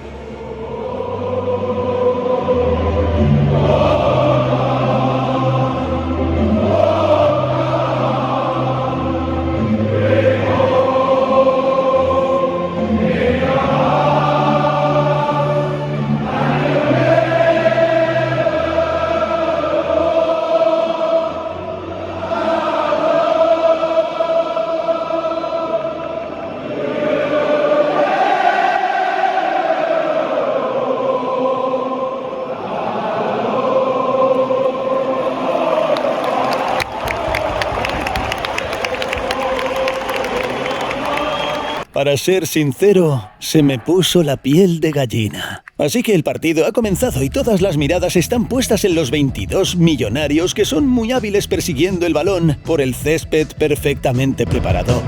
S1: Para ser sincero, se me puso la piel de gallina. Así que el partido ha comenzado y todas las miradas están puestas en los 22 millonarios que son muy hábiles persiguiendo el balón por el césped perfectamente preparado.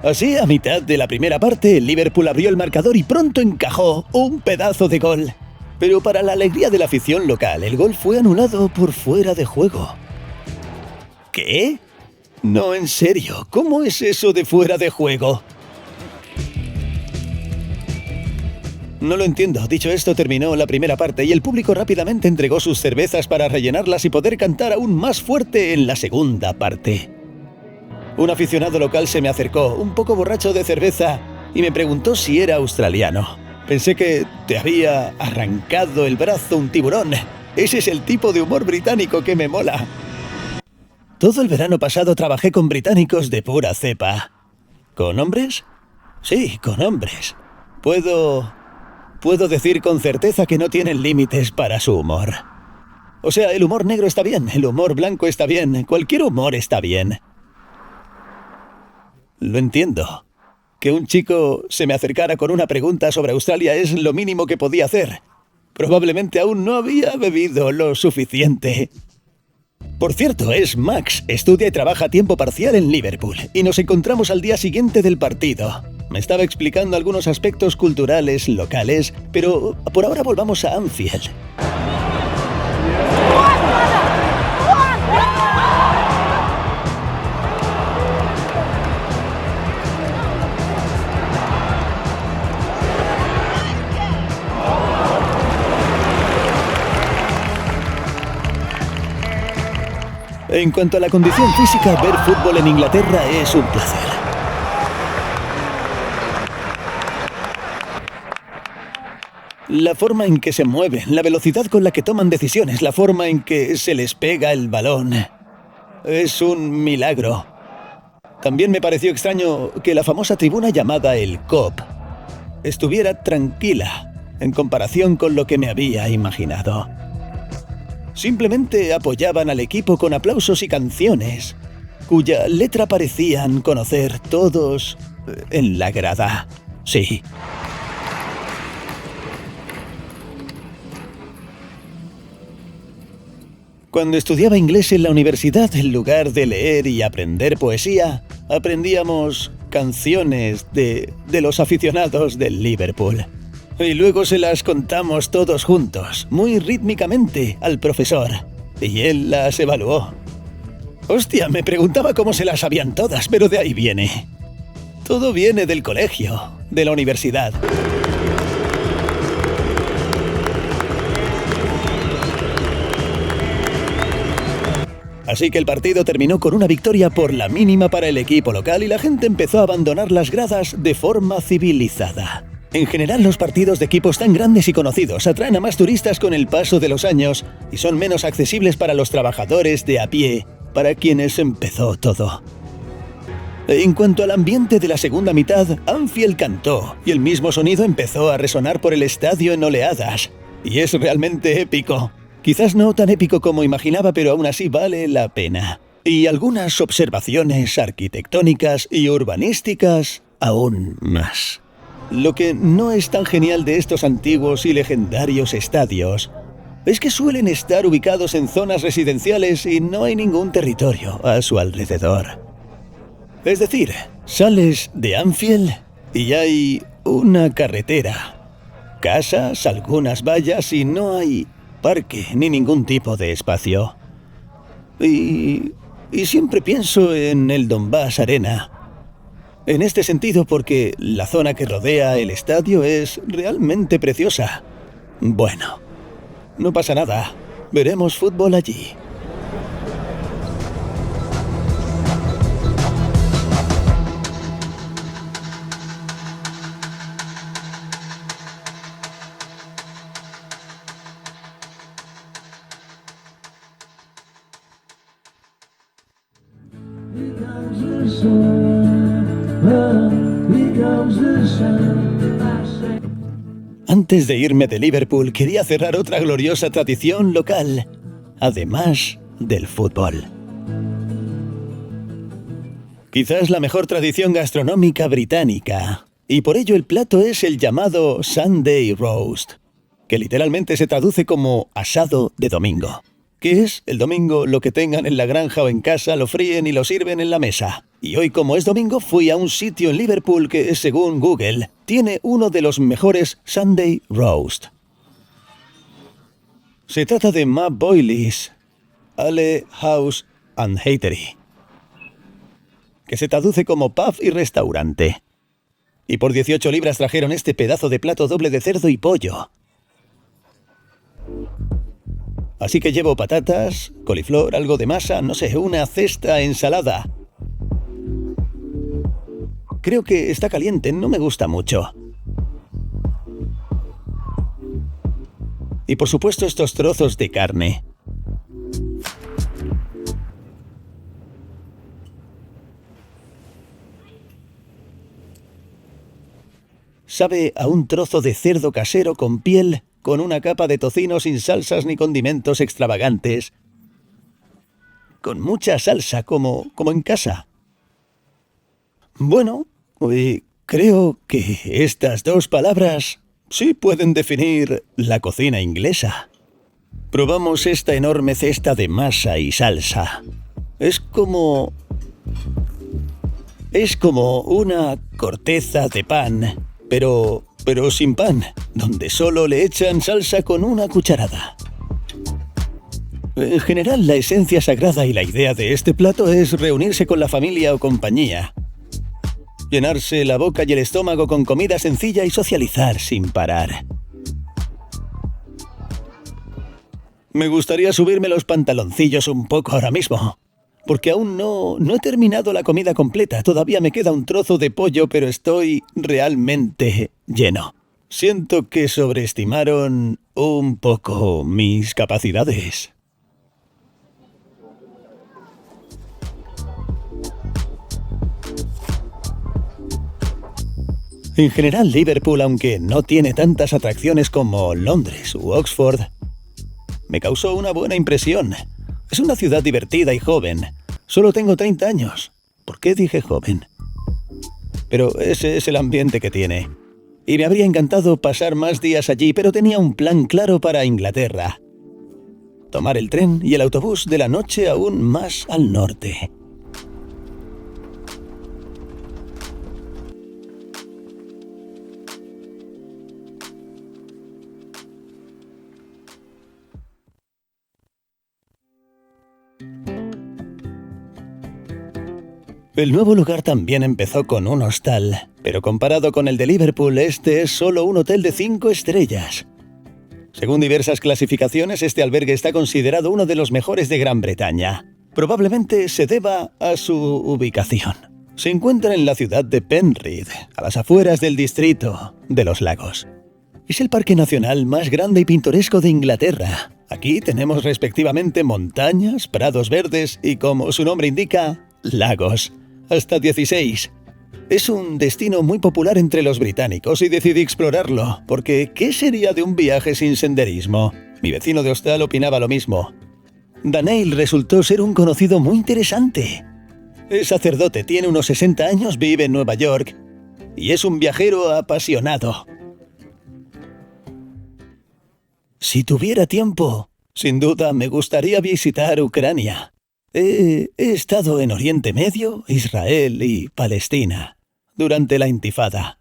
S1: Así, a mitad de la primera parte, el Liverpool abrió el marcador y pronto encajó un pedazo de gol. Pero para la alegría de la afición local, el gol fue anulado por fuera de juego. ¿Qué? No, en serio, ¿cómo es eso de fuera de juego? No lo entiendo. Dicho esto, terminó la primera parte y el público rápidamente entregó sus cervezas para rellenarlas y poder cantar aún más fuerte en la segunda parte. Un aficionado local se me acercó, un poco borracho de cerveza, y me preguntó si era australiano. Pensé que te había arrancado el brazo un tiburón. Ese es el tipo de humor británico que me mola. Todo el verano pasado trabajé con británicos de pura cepa. ¿Con hombres? Sí, con hombres. Puedo decir con certeza que no tienen límites para su humor. O sea, el humor negro está bien, el humor blanco está bien, cualquier humor está bien. Lo entiendo. Que un chico se me acercara con una pregunta sobre Australia es lo mínimo que podía hacer. Probablemente aún no había bebido lo suficiente. Por cierto, es Max. Estudia y trabaja a tiempo parcial en Liverpool y nos encontramos al día siguiente del partido. Me estaba explicando algunos aspectos culturales locales, pero por ahora volvamos a Anfield. En cuanto a la condición física, ver fútbol en Inglaterra es un placer. La forma en que se mueven, la velocidad con la que toman decisiones, la forma en que se les pega el balón, es un milagro. También me pareció extraño que la famosa tribuna llamada el Kop estuviera tranquila en comparación con lo que me había imaginado. Simplemente apoyaban al equipo con aplausos y canciones, cuya letra parecían conocer todos en la grada. Sí. Cuando estudiaba inglés en la universidad, en lugar de leer y aprender poesía, aprendíamos canciones de los aficionados del Liverpool. Y luego se las contamos todos juntos, muy rítmicamente, al profesor. Y él las evaluó. Hostia, me preguntaba cómo se las sabían todas, pero de ahí viene. Todo viene del colegio, de la universidad.
S2: Así que el partido terminó con una victoria por la mínima para el equipo local y la gente empezó a abandonar las gradas de forma civilizada. En general, los partidos de equipos tan grandes y conocidos atraen a más turistas con el paso de los años y son menos accesibles para los trabajadores de a pie, para quienes empezó todo. En cuanto al ambiente de la segunda mitad, Anfield cantó y el mismo sonido empezó a resonar por el estadio en oleadas. Y es realmente épico. Quizás no tan épico como imaginaba, pero aún así vale la pena. Y algunas observaciones arquitectónicas y urbanísticas aún más. Lo que no es tan genial de estos antiguos y legendarios estadios es que suelen estar ubicados en zonas residenciales y no hay ningún territorio a su alrededor. Es decir, sales de Anfield y hay una carretera, casas, algunas vallas y no hay parque ni ningún tipo de espacio. Y siempre pienso en el Donbass Arena. En este sentido, porque la zona que rodea el estadio es realmente preciosa. Bueno, no pasa nada. Veremos fútbol allí. Antes de irme de Liverpool, quería cerrar otra gloriosa tradición local, además del fútbol. Quizás la mejor tradición gastronómica británica, y por ello el plato es el llamado Sunday Roast, que literalmente se traduce como asado de domingo. Que es el domingo lo que tengan en la granja o en casa, lo fríen y lo sirven en la mesa. Y hoy, como es domingo, fui a un sitio en Liverpool que, según Google, tiene uno de los mejores Sunday Roast. Se trata de Matt Boyley's Ale House and Eatery, que se traduce como pub y restaurante. Y por 18 libras trajeron este pedazo de plato doble de cerdo y pollo. Así que llevo patatas, coliflor, algo de masa, no sé, una cesta, ensalada. Creo que está caliente, no me gusta mucho. Y por supuesto estos trozos de carne. Sabe a un trozo de cerdo casero con piel, con una capa de tocino sin salsas ni condimentos extravagantes. Con mucha salsa, como en casa. Bueno, creo que estas dos palabras sí pueden definir la cocina inglesa. Probamos esta enorme cesta de masa y salsa. Es como una corteza de pan, pero sin pan, donde solo le echan salsa con una cucharada. En general, la esencia sagrada y la idea de este plato es reunirse con la familia o compañía, llenarse la boca y el estómago con comida sencilla y socializar sin parar. Me gustaría subirme los pantaloncillos un poco ahora mismo, porque aún no he terminado la comida completa. Todavía me queda un trozo de pollo, pero estoy realmente lleno. Siento que sobreestimaron un poco mis capacidades. En general, Liverpool, aunque no tiene tantas atracciones como Londres u Oxford, me causó una buena impresión. Es una ciudad divertida y joven. Solo tengo 30 años. ¿Por qué dije joven? Pero ese es el ambiente que tiene. Y me habría encantado pasar más días allí, pero tenía un plan claro para Inglaterra. Tomar el tren y el autobús de la noche aún más al norte. El nuevo lugar también empezó con un hostal, pero comparado con el de Liverpool, este es solo un hotel de 5 estrellas. Según diversas clasificaciones, este albergue está considerado uno de los mejores de Gran Bretaña. Probablemente se deba a su ubicación. Se encuentra en la ciudad de Penrith, a las afueras del distrito de los lagos. Es el parque nacional más grande y pintoresco de Inglaterra. Aquí tenemos respectivamente montañas, prados verdes y, como su nombre indica, lagos. Hasta 16. Es un destino muy popular entre los británicos y decidí explorarlo, porque ¿qué sería de un viaje sin senderismo? Mi vecino de hostal opinaba lo mismo. Daniel resultó ser un conocido muy interesante. Es sacerdote, tiene unos 60 años, vive en Nueva York y es un viajero apasionado. Si tuviera tiempo, sin duda me gustaría visitar Ucrania. He estado en Oriente Medio, Israel y Palestina durante la Intifada.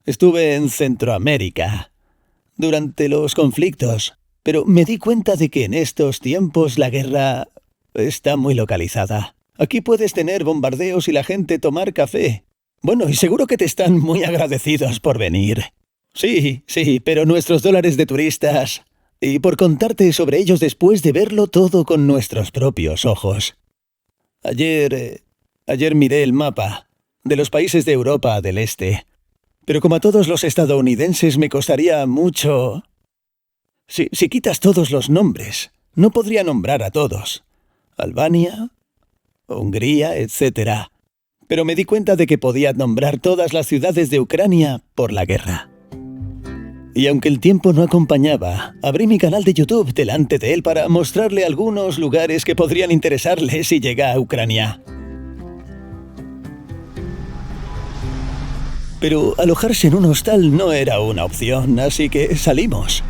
S2: Estuve en Centroamérica durante los conflictos, pero me di cuenta de que en estos tiempos la guerra está muy localizada. Aquí puedes tener bombardeos y la gente tomar café. Bueno, y seguro que te están muy agradecidos por venir. Sí, pero nuestros dólares de turistas. Y por contarte sobre ellos después de verlo todo con nuestros propios ojos. Ayer miré el mapa de los países de Europa del Este. Pero como a todos los estadounidenses me costaría mucho... Si quitas todos los nombres, no podría nombrar a todos. Albania, Hungría, etc. Pero me di cuenta de que podía nombrar todas las ciudades de Ucrania por la guerra. Y aunque el tiempo no acompañaba, abrí mi canal de YouTube delante de él para mostrarle algunos lugares que podrían interesarle si llega a Ucrania. Pero alojarse en un hostal no era una opción, así que salimos.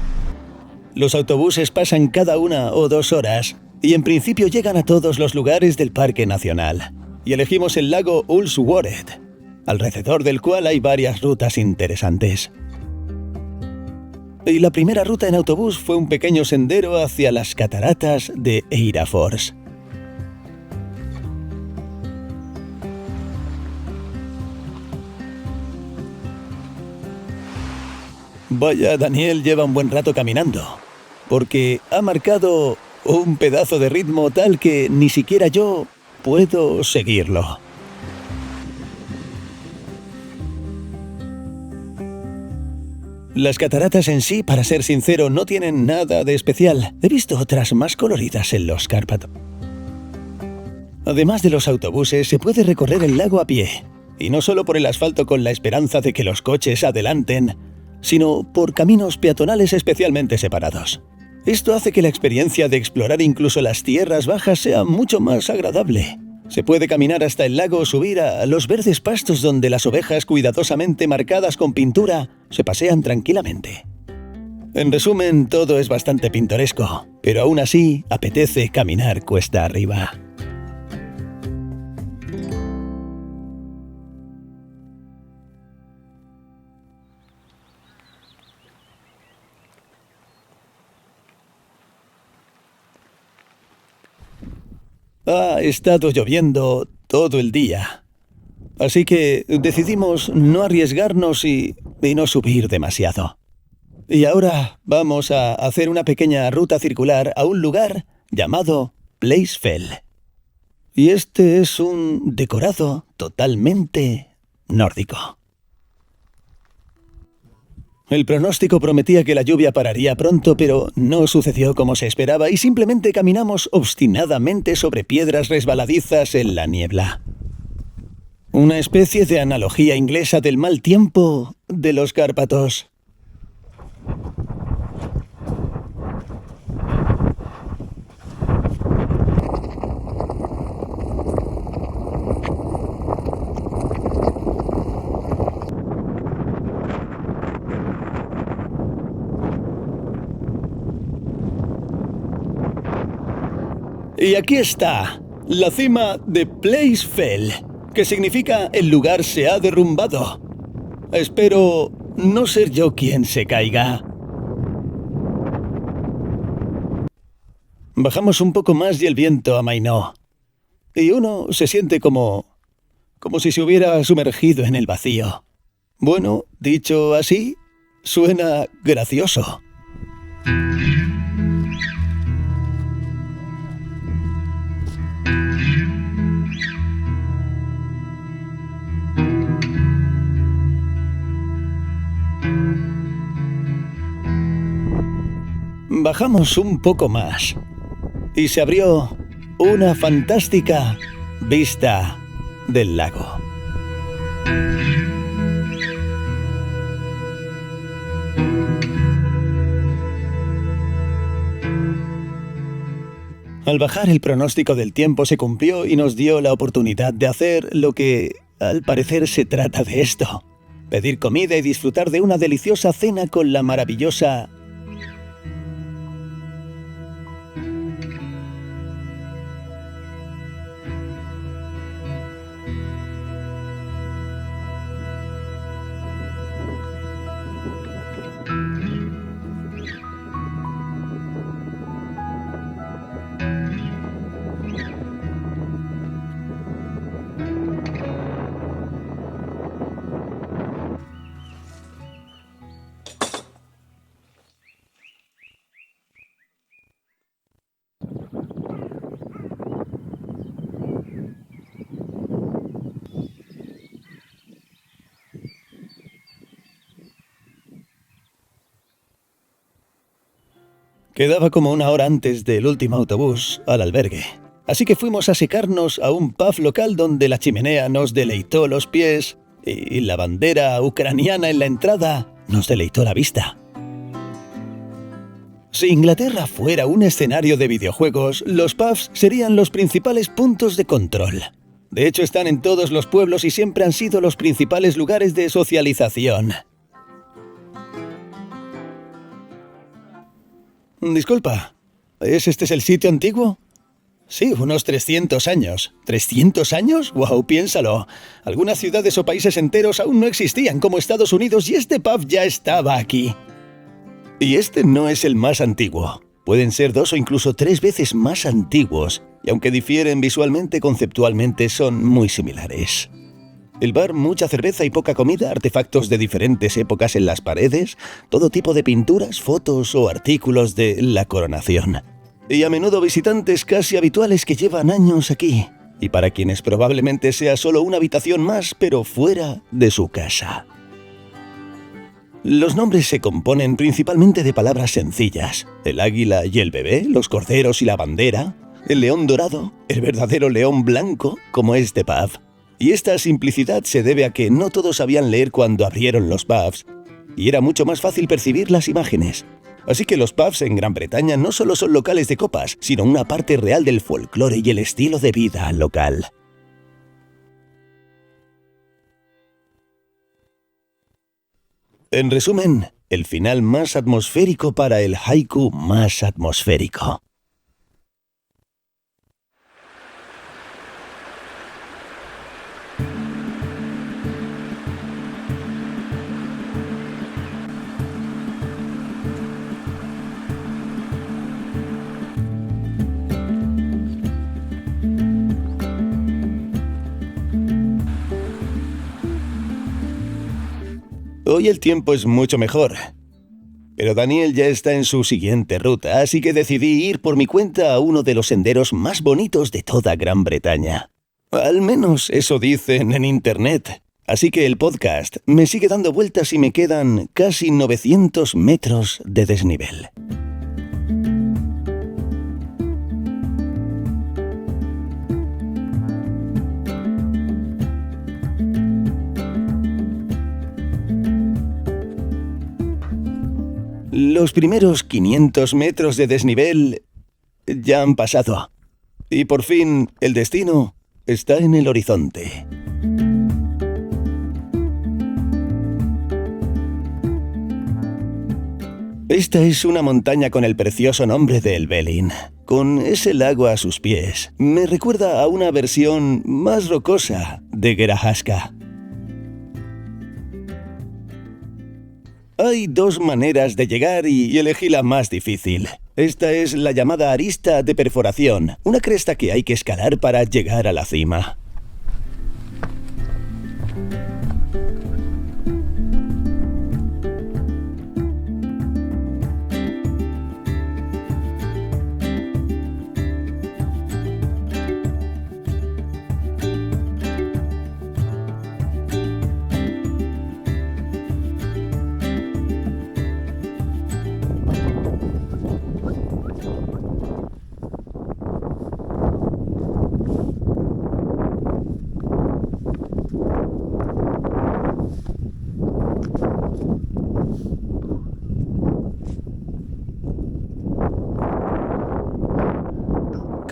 S2: Los autobuses pasan cada 1 o 2 horas y en principio llegan a todos los lugares del Parque Nacional. Y elegimos el lago Ullswater, alrededor del cual hay varias rutas interesantes. Y la primera ruta en autobús fue un pequeño sendero hacia las cataratas de Eira Force. Vaya, Daniel lleva un buen rato caminando, porque ha marcado un pedazo de ritmo tal que ni siquiera yo puedo seguirlo. Las cataratas en sí, para ser sincero, no tienen nada de especial. He visto otras más coloridas en los Cárpatos. Además de los autobuses, se puede recorrer el lago a pie. Y no solo por el asfalto con la esperanza de que los coches adelanten, sino por caminos peatonales especialmente separados. Esto hace que la experiencia de explorar incluso las tierras bajas sea mucho más agradable. Se puede caminar hasta el lago o subir a los verdes pastos donde las ovejas cuidadosamente marcadas con pintura se pasean tranquilamente. En resumen, todo es bastante pintoresco, pero aún así apetece caminar cuesta arriba. Ha estado lloviendo todo el día, así que decidimos no arriesgarnos y no subir demasiado. Y ahora vamos a hacer una pequeña ruta circular a un lugar llamado Place Fell. Y este es un decorado totalmente nórdico. El pronóstico prometía que la lluvia pararía pronto, pero no sucedió como se esperaba y simplemente caminamos obstinadamente sobre piedras resbaladizas en la niebla. Una especie de analogía inglesa del mal tiempo de los Cárpatos. Y aquí está, la cima de Place Fell, que significa el lugar se ha derrumbado. Espero no ser yo quien se caiga. Bajamos un poco más y el viento amainó. Y uno se siente como si se hubiera sumergido en el vacío. Bueno, dicho así, suena gracioso. Bajamos un poco más y se abrió una fantástica vista del lago. Al bajar, el pronóstico del tiempo se cumplió y nos dio la oportunidad de hacer lo que, al parecer, se trata de esto: pedir comida y disfrutar de una deliciosa cena con la maravillosa Quedaba como una hora antes del último autobús al albergue, así que fuimos a secarnos a un pub local donde la chimenea nos deleitó los pies y la bandera ucraniana en la entrada nos deleitó la vista. Si Inglaterra fuera un escenario de videojuegos, los pubs serían los principales puntos de control. De hecho, están en todos los pueblos y siempre han sido los principales lugares de socialización. Disculpa, ¿es el sitio antiguo? Sí, unos 300 años. ¿300 años? ¡Wow! Piénsalo. Algunas ciudades o países enteros aún no existían como Estados Unidos y este pub ya estaba aquí. Y este no es el más antiguo. Pueden ser 2 o incluso 3 veces más antiguos, y aunque difieren visualmente, conceptualmente son muy similares. El bar, mucha cerveza y poca comida, artefactos de diferentes épocas en las paredes, todo tipo de pinturas, fotos o artículos de la coronación. Y a menudo visitantes casi habituales que llevan años aquí, y para quienes probablemente sea solo una habitación más, pero fuera de su casa. Los nombres se componen principalmente de palabras sencillas: el águila y el bebé, los corderos y la bandera, el león dorado, el verdadero león blanco, como este pub. Y esta simplicidad se debe a que no todos sabían leer cuando abrieron los pubs, y era mucho más fácil percibir las imágenes. Así que los pubs en Gran Bretaña no solo son locales de copas, sino una parte real del folclore y el estilo de vida local. En resumen, el final más atmosférico para el haiku más atmosférico. Hoy el tiempo es mucho mejor, pero Daniel ya está en su siguiente ruta, así que decidí ir por mi cuenta a uno de los senderos más bonitos de toda Gran Bretaña. Al menos eso dicen en internet. Así que el podcast me sigue dando vueltas y me quedan casi 900 metros de desnivel. Los primeros 500 metros de desnivel ya han pasado. Y por fin el destino está en el horizonte. Esta es una montaña con el precioso nombre de Helvellyn, con ese lago a sus pies. Me recuerda a una versión más rocosa de Gerahaska. Hay 2 maneras de llegar y elegí la más difícil. Esta es la llamada arista de perforación, una cresta que hay que escalar para llegar a la cima.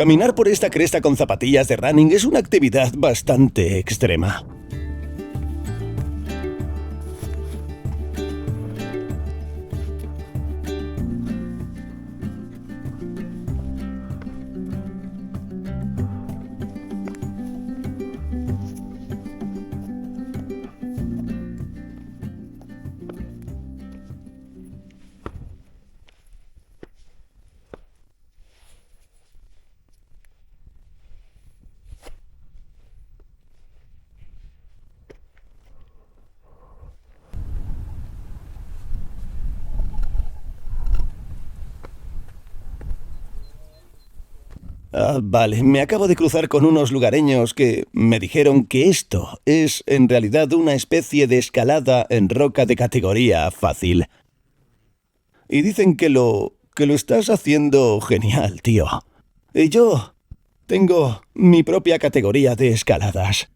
S2: Caminar por esta cresta con zapatillas de running es una actividad bastante extrema. Vale, me acabo de cruzar con unos lugareños que me dijeron que esto es en realidad una especie de escalada en roca de categoría fácil. Y dicen que lo estás haciendo genial, tío. Y yo tengo mi propia categoría de escaladas.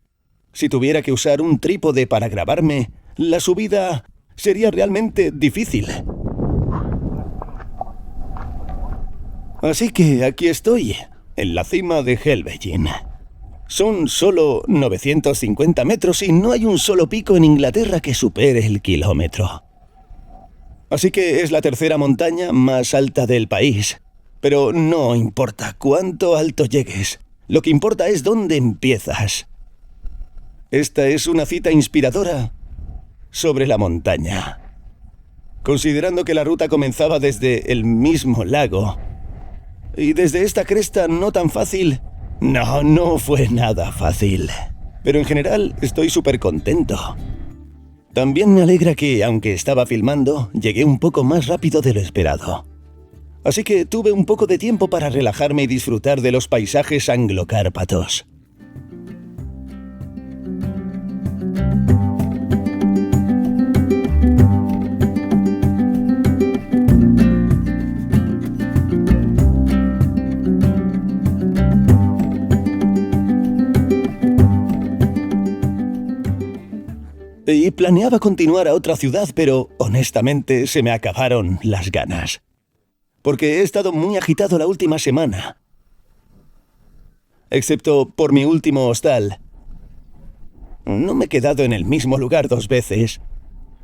S2: Si tuviera que usar un trípode para grabarme, la subida sería realmente difícil. Así que aquí estoy, en la cima de Helvellyn. Son solo 950 metros y no hay un solo pico en Inglaterra que supere el kilómetro. Así que es la tercera montaña más alta del país. Pero no importa cuánto alto llegues, lo que importa es dónde empiezas. Esta es una cita inspiradora sobre la montaña. Considerando que la ruta comenzaba desde el mismo lago, y desde esta cresta no tan fácil. No fue nada fácil. Pero en general estoy súper contento. También me alegra que, aunque estaba filmando, llegué un poco más rápido de lo esperado. Así que tuve un poco de tiempo para relajarme y disfrutar de los paisajes anglocárpatos. Y planeaba continuar a otra ciudad, pero honestamente se me acabaron las ganas. Porque he estado muy agitado la última semana. Excepto por mi último hostal. No me he quedado en el mismo lugar 2 veces.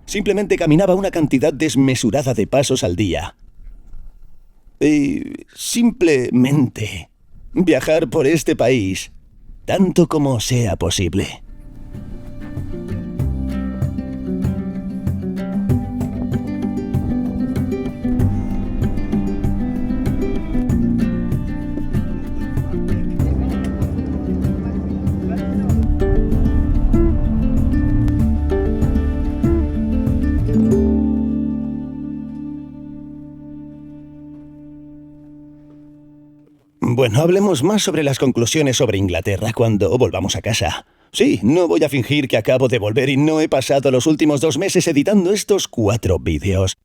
S2: Simplemente caminaba una cantidad desmesurada de pasos al día. Y simplemente viajar por este país, tanto como sea posible. Bueno, hablemos más sobre las conclusiones sobre Inglaterra cuando volvamos a casa. Sí, no voy a fingir que acabo de volver y no he pasado los últimos 2 meses editando estos 4 vídeos.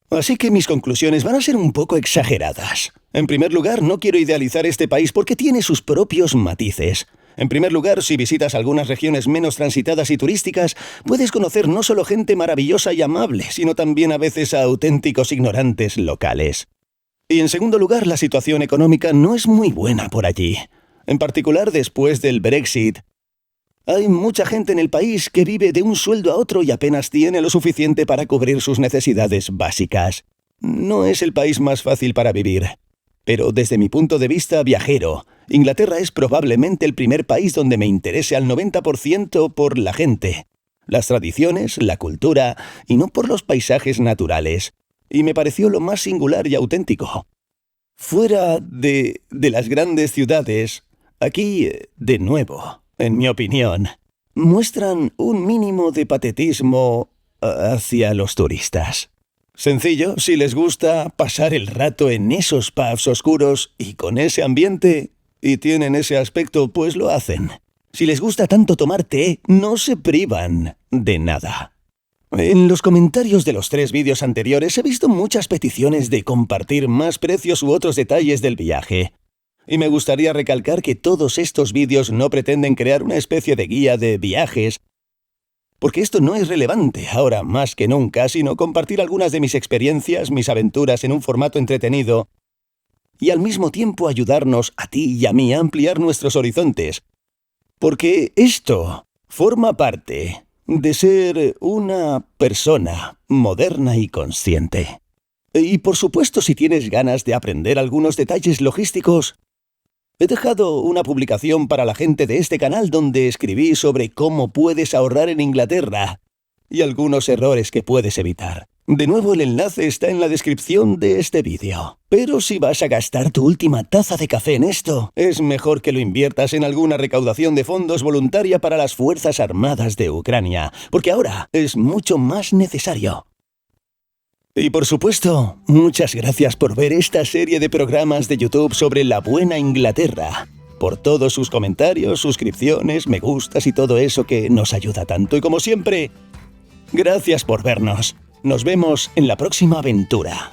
S2: Así que mis conclusiones van a ser un poco exageradas. En primer lugar, no quiero idealizar este país porque tiene sus propios matices. En primer lugar, si visitas algunas regiones menos transitadas y turísticas, puedes conocer no solo gente maravillosa y amable, sino también a veces a auténticos ignorantes locales. Y en segundo lugar, la situación económica no es muy buena por allí. En particular después del Brexit. Hay mucha gente en el país que vive de un sueldo a otro y apenas tiene lo suficiente para cubrir sus necesidades básicas. No es el país más fácil para vivir. Pero desde mi punto de vista viajero, Inglaterra es probablemente el primer país donde me interese al 90% por la gente, las tradiciones, la cultura y no por los paisajes naturales. Y me pareció lo más singular y auténtico. Fuera de las grandes ciudades, aquí, de nuevo, en mi opinión, muestran un mínimo de patetismo hacia los turistas. Sencillo, si les gusta pasar el rato en esos pubs oscuros y con ese ambiente, y tienen ese aspecto, pues lo hacen. Si les gusta tanto tomar té, no se privan de nada. En los comentarios de los 3 vídeos anteriores he visto muchas peticiones de compartir más precios u otros detalles del viaje. Y me gustaría recalcar que todos estos vídeos no pretenden crear una especie de guía de viajes, porque esto no es relevante ahora más que nunca, sino compartir algunas de mis experiencias, mis aventuras en un formato entretenido y al mismo tiempo ayudarnos a ti y a mí a ampliar nuestros horizontes. Porque esto forma parte de ser una persona moderna y consciente. Y por supuesto, si tienes ganas de aprender algunos detalles logísticos, he dejado una publicación para la gente de este canal donde escribí sobre cómo puedes ahorrar en Inglaterra y algunos errores que puedes evitar. De nuevo, el enlace está en la descripción de este vídeo. Pero si vas a gastar tu última taza de café en esto, es mejor que lo inviertas en alguna recaudación de fondos voluntaria para las Fuerzas Armadas de Ucrania, porque ahora es mucho más necesario. Y por supuesto, muchas gracias por ver esta serie de programas de YouTube sobre la buena Inglaterra, por todos sus comentarios, suscripciones, me gustas y todo eso que nos ayuda tanto. Y como siempre, gracias por vernos. Nos vemos en la próxima aventura.